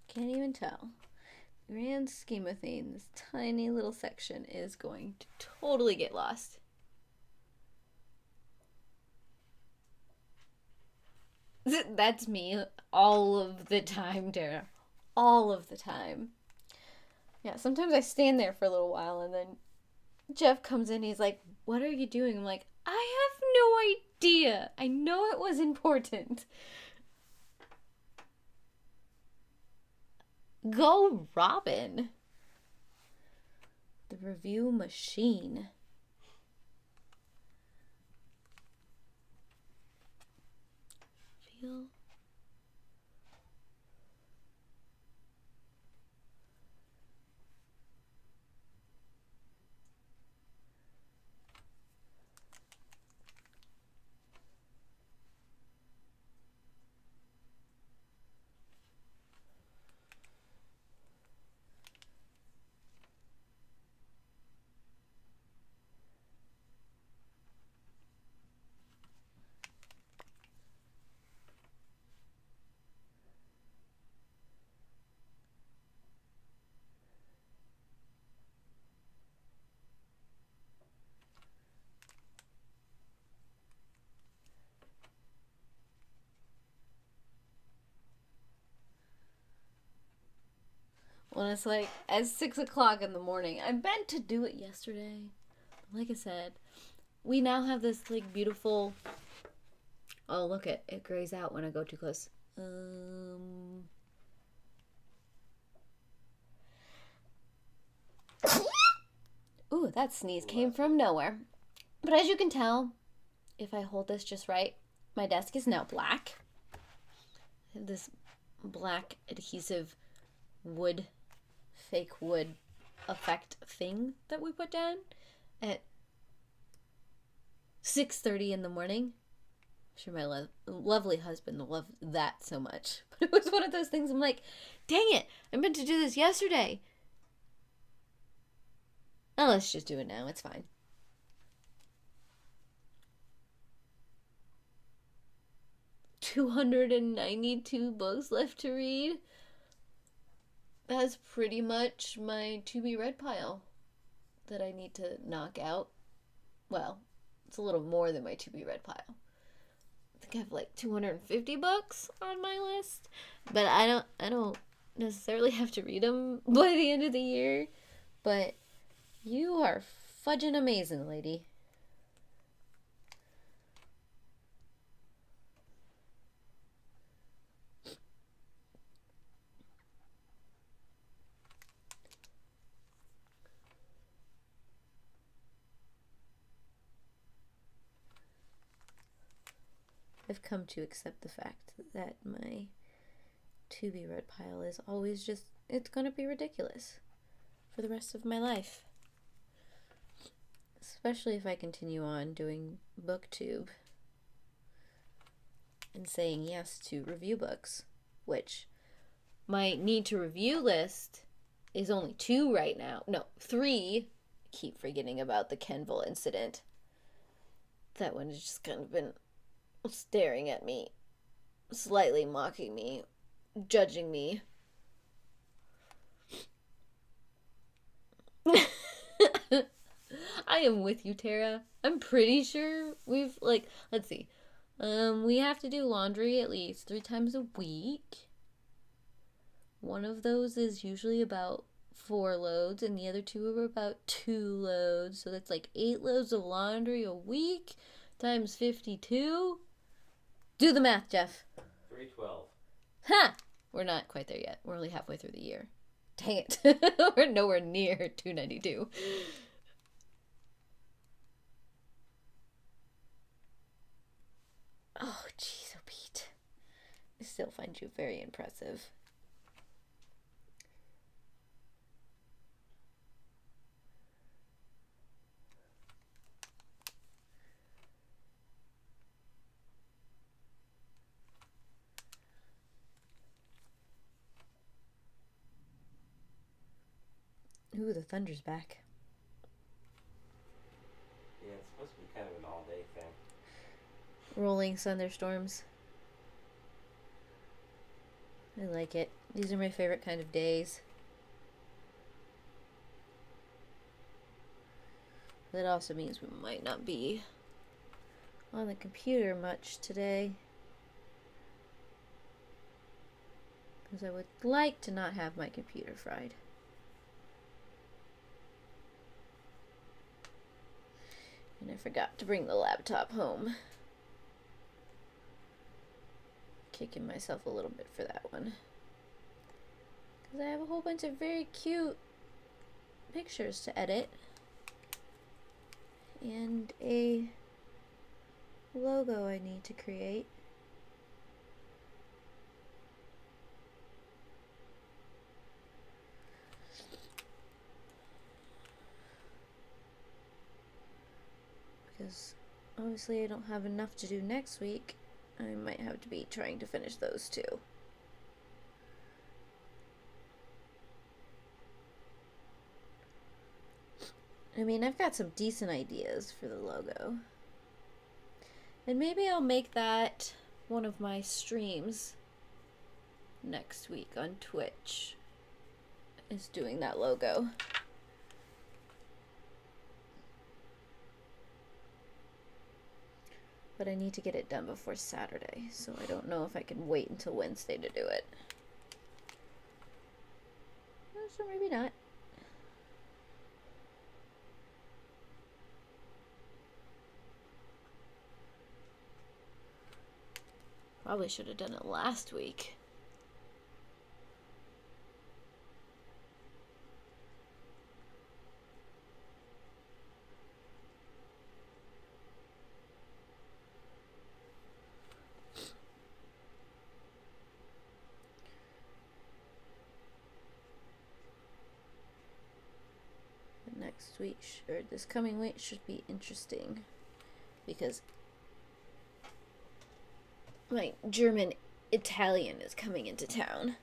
Can't even tell. Grand scheme of things, this tiny little section is going to totally get lost. That's me all of the time, Dara. All of the time. Yeah, sometimes I stand there for a little while and then Jeff comes in, he's like, "What are you doing?" I'm like, "I have no idea. I know it was important." Go Robin. The review machine. Feel. When it's like at 6 o'clock in the morning. I meant to do it yesterday. Like I said, we now have this like beautiful. Oh, look, it grays out when I go too close. Ooh, that sneeze came from nowhere. But as you can tell, if I hold this just right, my desk is now black. I have this black adhesive wood, fake wood effect thing that we put down at 6:30 in the morning. I'm sure my lovely husband will love that so much. But it was one of those things I'm like, dang it, I meant to do this yesterday. Oh, let's just do it now. It's fine. $292 books left to read. That's pretty much my to be read pile that I need to knock out. Well, it's a little more than my to be read pile. I think I have like 250 books on my list, but I don't necessarily have to read them by the end of the year. But you are fudging amazing, lady. I've come to accept the fact that my to be read pile is always just, it's gonna be ridiculous for the rest of my life. Especially if I continue on doing booktube and saying yes to review books, which my need to review list is only 2 right now. No, 3. Keep forgetting about the Kenville incident. That one has just kind of been staring at me, slightly mocking me, judging me. I am with you, Tara. I'm pretty sure we've, like, let's see. We have to do laundry at least 3 times a week. One of those is usually about 4 loads, and the other 2 are about 2 loads. So that's like 8 loads of laundry a week times 52. Do the math, Jeff. 312. Ha! We're not quite there yet. We're only halfway through the year. Dang it. We're nowhere near 292. Oh, jeez, oh, Pete. I still find you very impressive. Ooh, the thunder's back. Yeah, it's supposed to be kind of an all-day thing. Rolling thunderstorms. I like it. These are my favorite kind of days. That also means we might not be on the computer much today. Because I would like to not have my computer fried. And I forgot to bring the laptop home. Kicking myself a little bit for that one. Because I have a whole bunch of very cute pictures to edit. And a logo I need to create. Because obviously I don't have enough to do next week. I might have to be trying to finish those too. I mean, I've got some decent ideas for the logo. And maybe I'll make that one of my streams next week on Twitch, is doing that logo. But I need to get it done before Saturday, so I don't know if I can wait until Wednesday to do it. So maybe not. Probably should have done it last week. Next week, or this coming week, should be interesting because my German Italian is coming into town.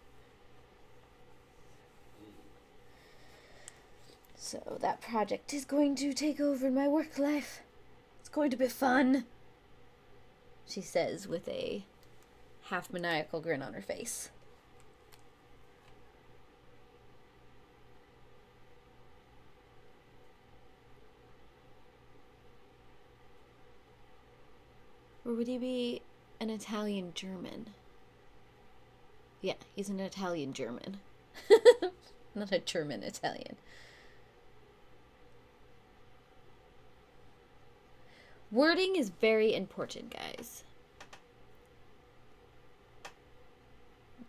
So that project is going to take over my work life. It's going to be fun, she says with a half maniacal grin on her face. Or would he be an Italian German? Yeah, he's an Italian German. Not a German Italian. Wording is very important, guys.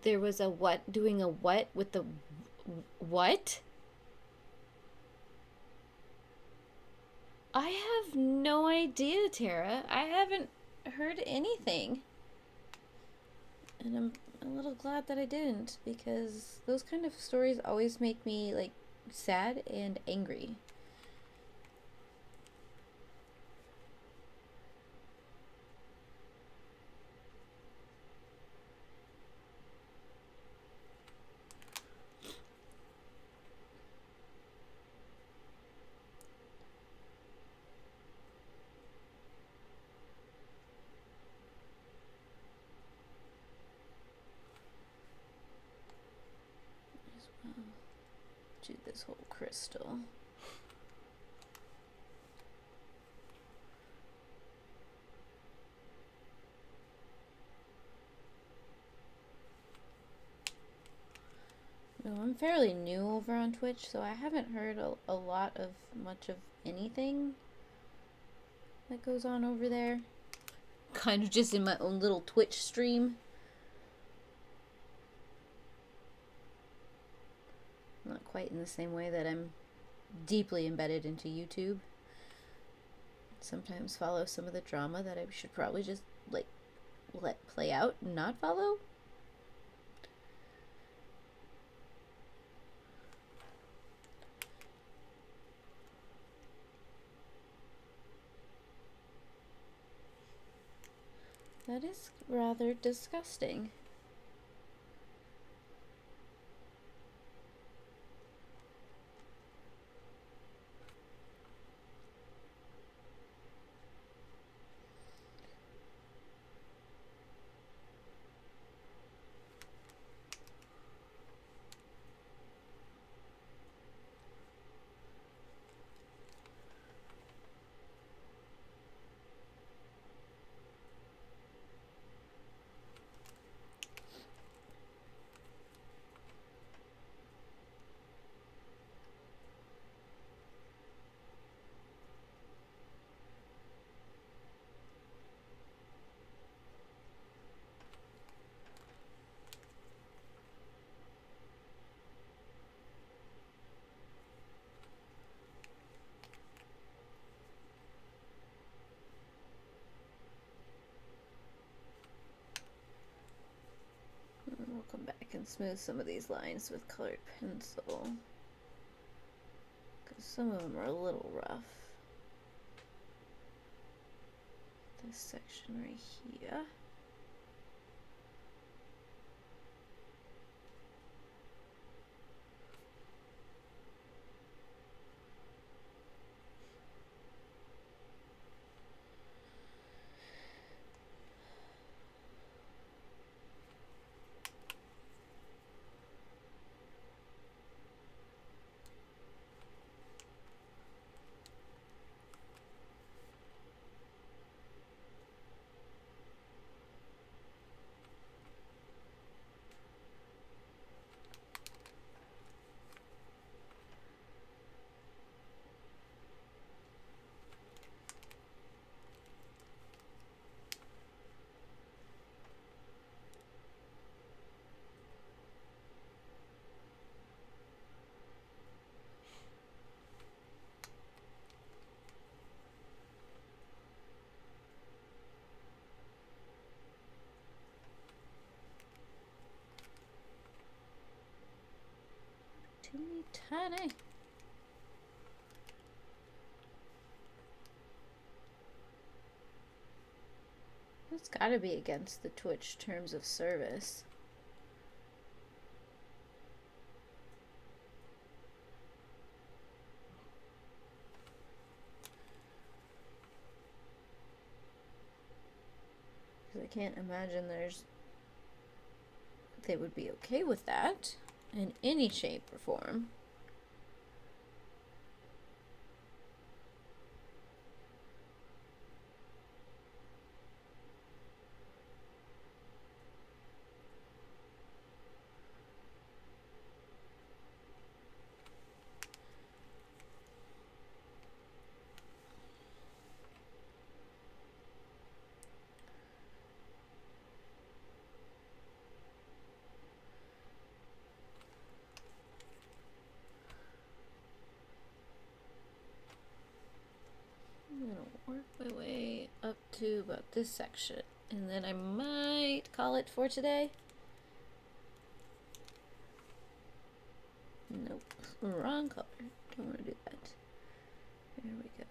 There was a what, doing a what with the what? I have no idea, Tara. I haven't heard anything. And I'm a little glad that I didn't, because those kind of stories always make me, like, sad and angry. do this whole crystal. No, I'm fairly new over on Twitch, so I haven't heard a lot of much of anything that goes on over there. Kind of just in my own little Twitch stream. Not quite in the same way that I'm deeply embedded into YouTube. Sometimes follow some of the drama that I should probably just, like, let play out and not follow. That is rather disgusting. We'll come back and smooth some of these lines with colored pencil, because some of them are a little rough. This section right here. Teeny tiny. That's gotta be against the Twitch terms of service. Because I can't imagine they would be okay with that in any shape or form. I'm gonna work my way up to about this section, and then I might call it for today. Nope, wrong color. Don't want to do that. There we go.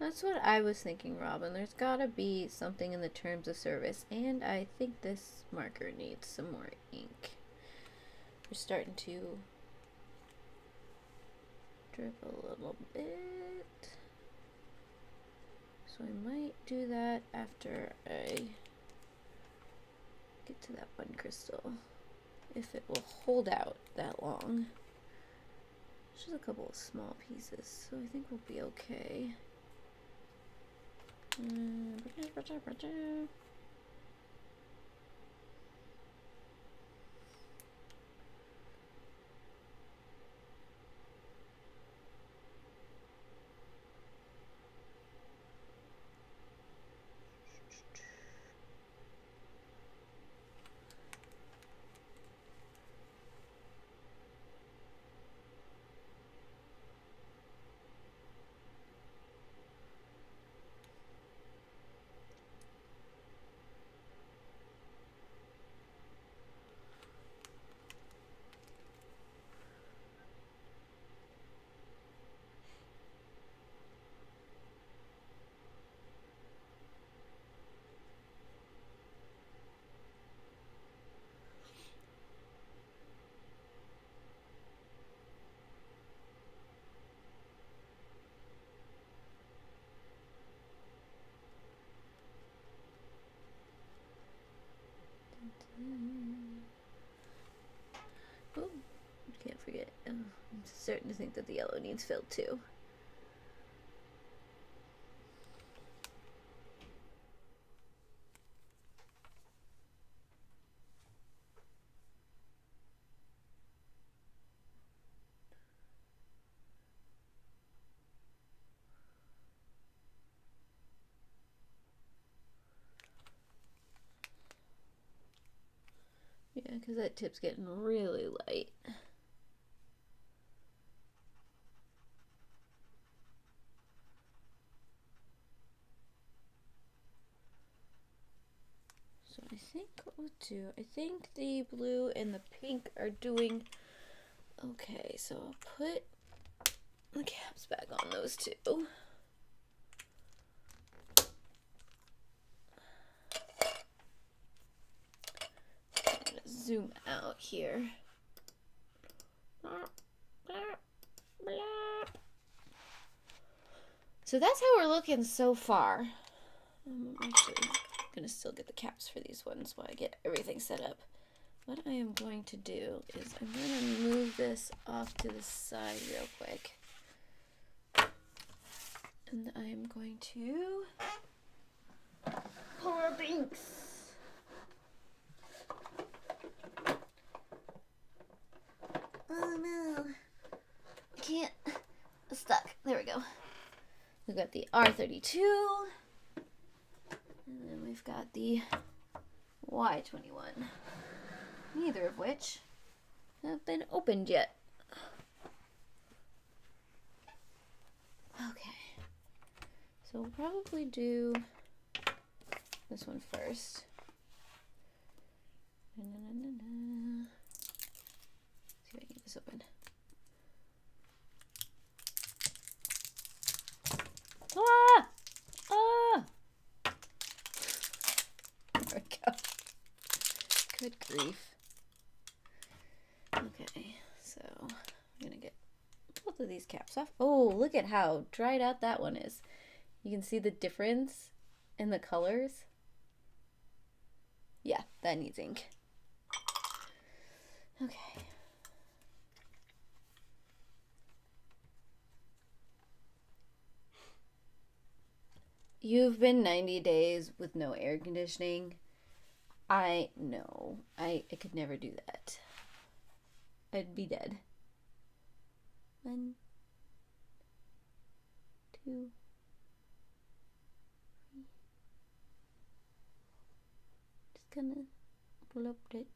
That's what I was thinking, Robin. There's gotta be something in the terms of service, and I think this marker needs some more ink. We're starting to drip a little bit. So I might do that after I get to that one crystal, if it will hold out that long. Just a couple of small pieces, so I think we'll be okay. Oh, can't forget. I'm starting to think that the yellow needs filled too. Yeah, because that tip's getting really light. So I think what we'll do, I think the blue and the pink are doing okay. So I'll put the caps back on those two. Zoom out here. So that's how we're looking so far. I'm actually gonna still get the caps for these ones while I get everything set up. What I am going to do is I'm gonna move this off to the side real quick. And I am going to pull up inks. Oh no, I can't, it's stuck. There we go. We've got the R32, and then we've got the Y21, neither of which have been opened yet. Okay, so we'll probably do this one first. See if I can get this open. Ah! Ah! There we go. Good grief. Okay, so I'm gonna get both of these caps off. Oh, look at how dried out that one is. You can see the difference in the colors. Yeah, that needs ink. Okay. You've been 90 days with no air conditioning. I know. I could never do that. I'd be dead. 1, 2, 3. Just gonna bloop it.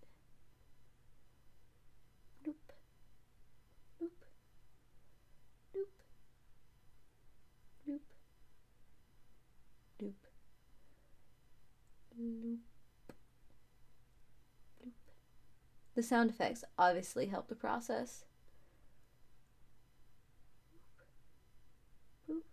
Bloop. Bloop. Bloop. Bloop. Bloop. Bloop. Bloop. The sound effects obviously help the process. Bloop.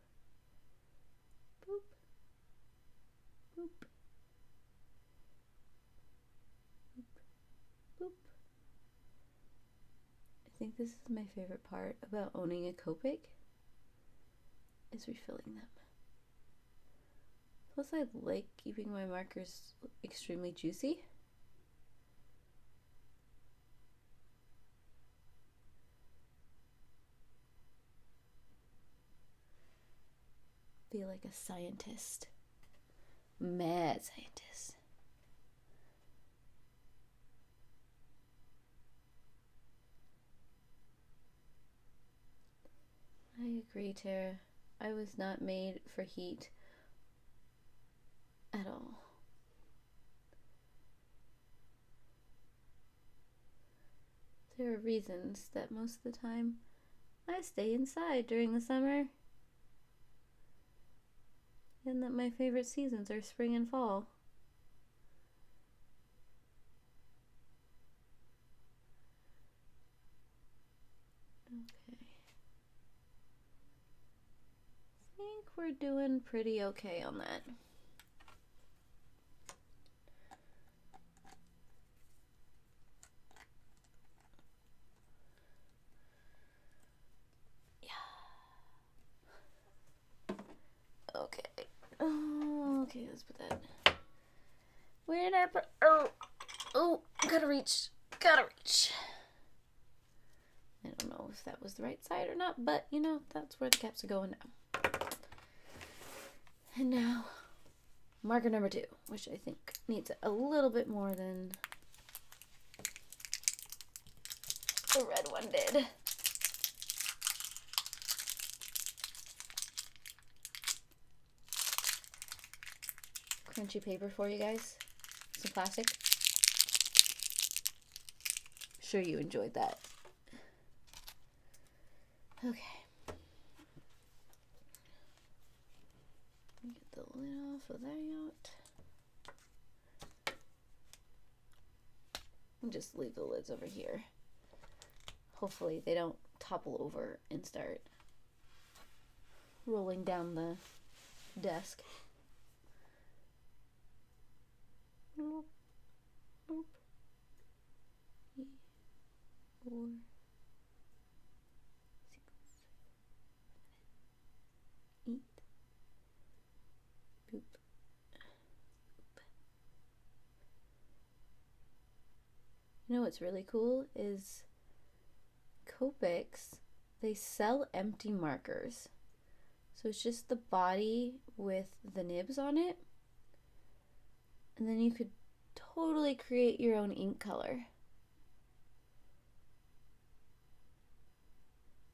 think this is my favorite part about owning a Copic, is refilling them. Plus I like keeping my markers extremely juicy. Feel like a scientist. Mad scientist. I agree, Tara. I was not made for heat at all. There are reasons that most of the time I stay inside during the summer, and that my favorite seasons are spring and fall. Okay. I think we're doing pretty okay on that. Okay. Okay, let's put that. Where did I put? Oh, gotta reach. I don't know if that was the right side or not, but you know, that's where the caps are going now. And now, marker number 2, which I think needs a little bit more than the red one did. Crunchy paper for you guys. Some plastic. Sure you enjoyed that. Okay. Get the lid off of that. And just leave the lids over here. Hopefully they don't topple over and start rolling down the desk. Boop, boop. 3, 4, 6, 7, 8. Boop. Boop. You know what's really cool is Copics, they sell empty markers. So it's just the body with the nibs on it. And then you could totally create your own ink color.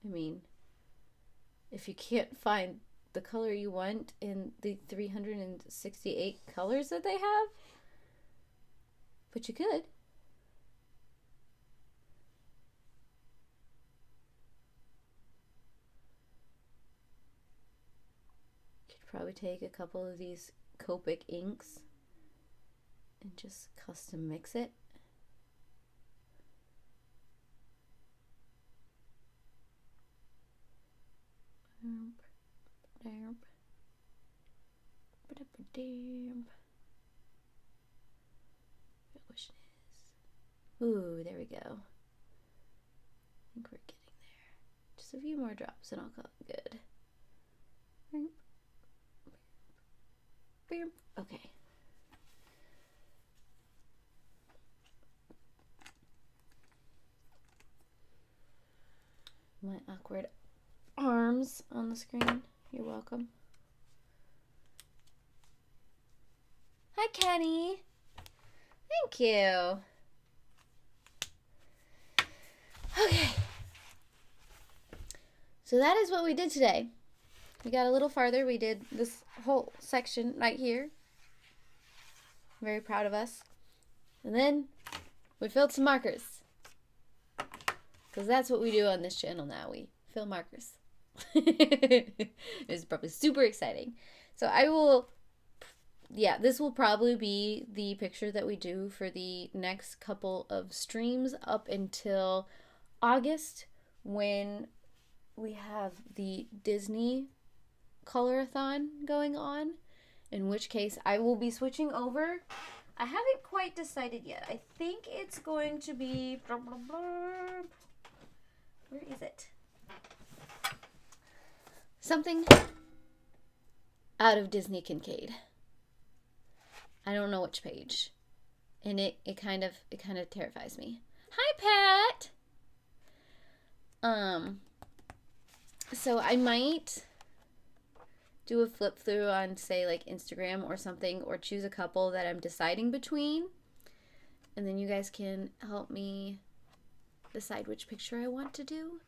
I mean, if you can't find the color you want in the 368 colors that they have, but you could. Could probably take a couple of these Copic inks and just custom mix it. Ooh, there we go. I think we're getting there. Just a few more drops and I'll call it good. Okay. My awkward arms on the screen. You're welcome. Hi, Kenny. Thank you. Okay. So that is what we did today. We got a little farther. We did this whole section right here. I'm very proud of us. And then we filled some markers. Because that's what we do on this channel now. We fill markers. It's probably super exciting. So I will, this will probably be the picture that we do for the next couple of streams up until August, when we have the Disney Colorathon going on, in which case I will be switching over. I haven't quite decided yet. I think it's going to be Where is it? Something out of Disney Kincaid. I don't know which page. And it kind of terrifies me. Hi, Pat! So I might do a flip through on, say, like Instagram or something, or choose a couple that I'm deciding between. And then you guys can help me decide which picture I want to do.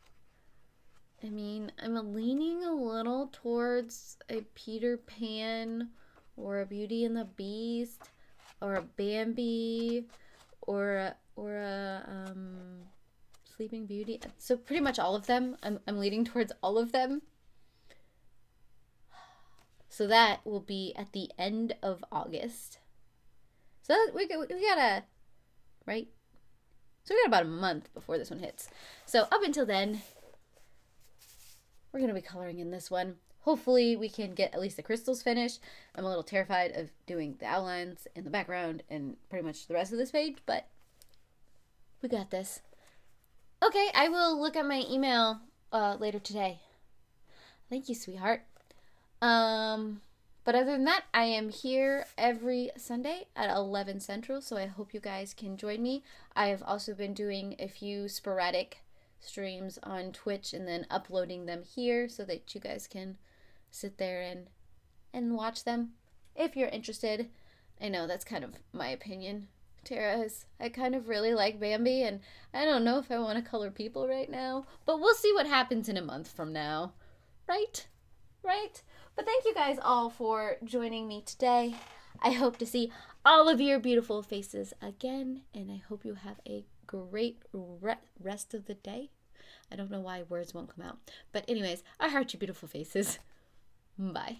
I mean, I'm leaning a little towards a Peter Pan or a Beauty and the Beast or a Bambi or a Sleeping Beauty. So pretty much all of them. I'm leaning towards all of them. So that will be at the end of August. So we gotta, right? So we got about a month before this one hits. So up until then, we're going to be coloring in this one. Hopefully we can get at least the crystals finished. I'm a little terrified of doing the outlines in the background and pretty much the rest of this page, but we got this. Okay, I will look at my email later today. Thank you, sweetheart. But other than that, I am here every Sunday at 11 Central, so I hope you guys can join me. I have also been doing a few sporadic streams on Twitch and then uploading them here so that you guys can sit there and watch them if you're interested. I know that's kind of my opinion. Tara is, I kind of really like Bambi, and I don't know if I want to color people right now, but we'll see what happens in a month from now. Right? But thank you guys all for joining me today. I hope to see all of your beautiful faces again, and I hope you have a great rest of the day. I don't know why words won't come out. But anyways, I heart your beautiful faces. Bye.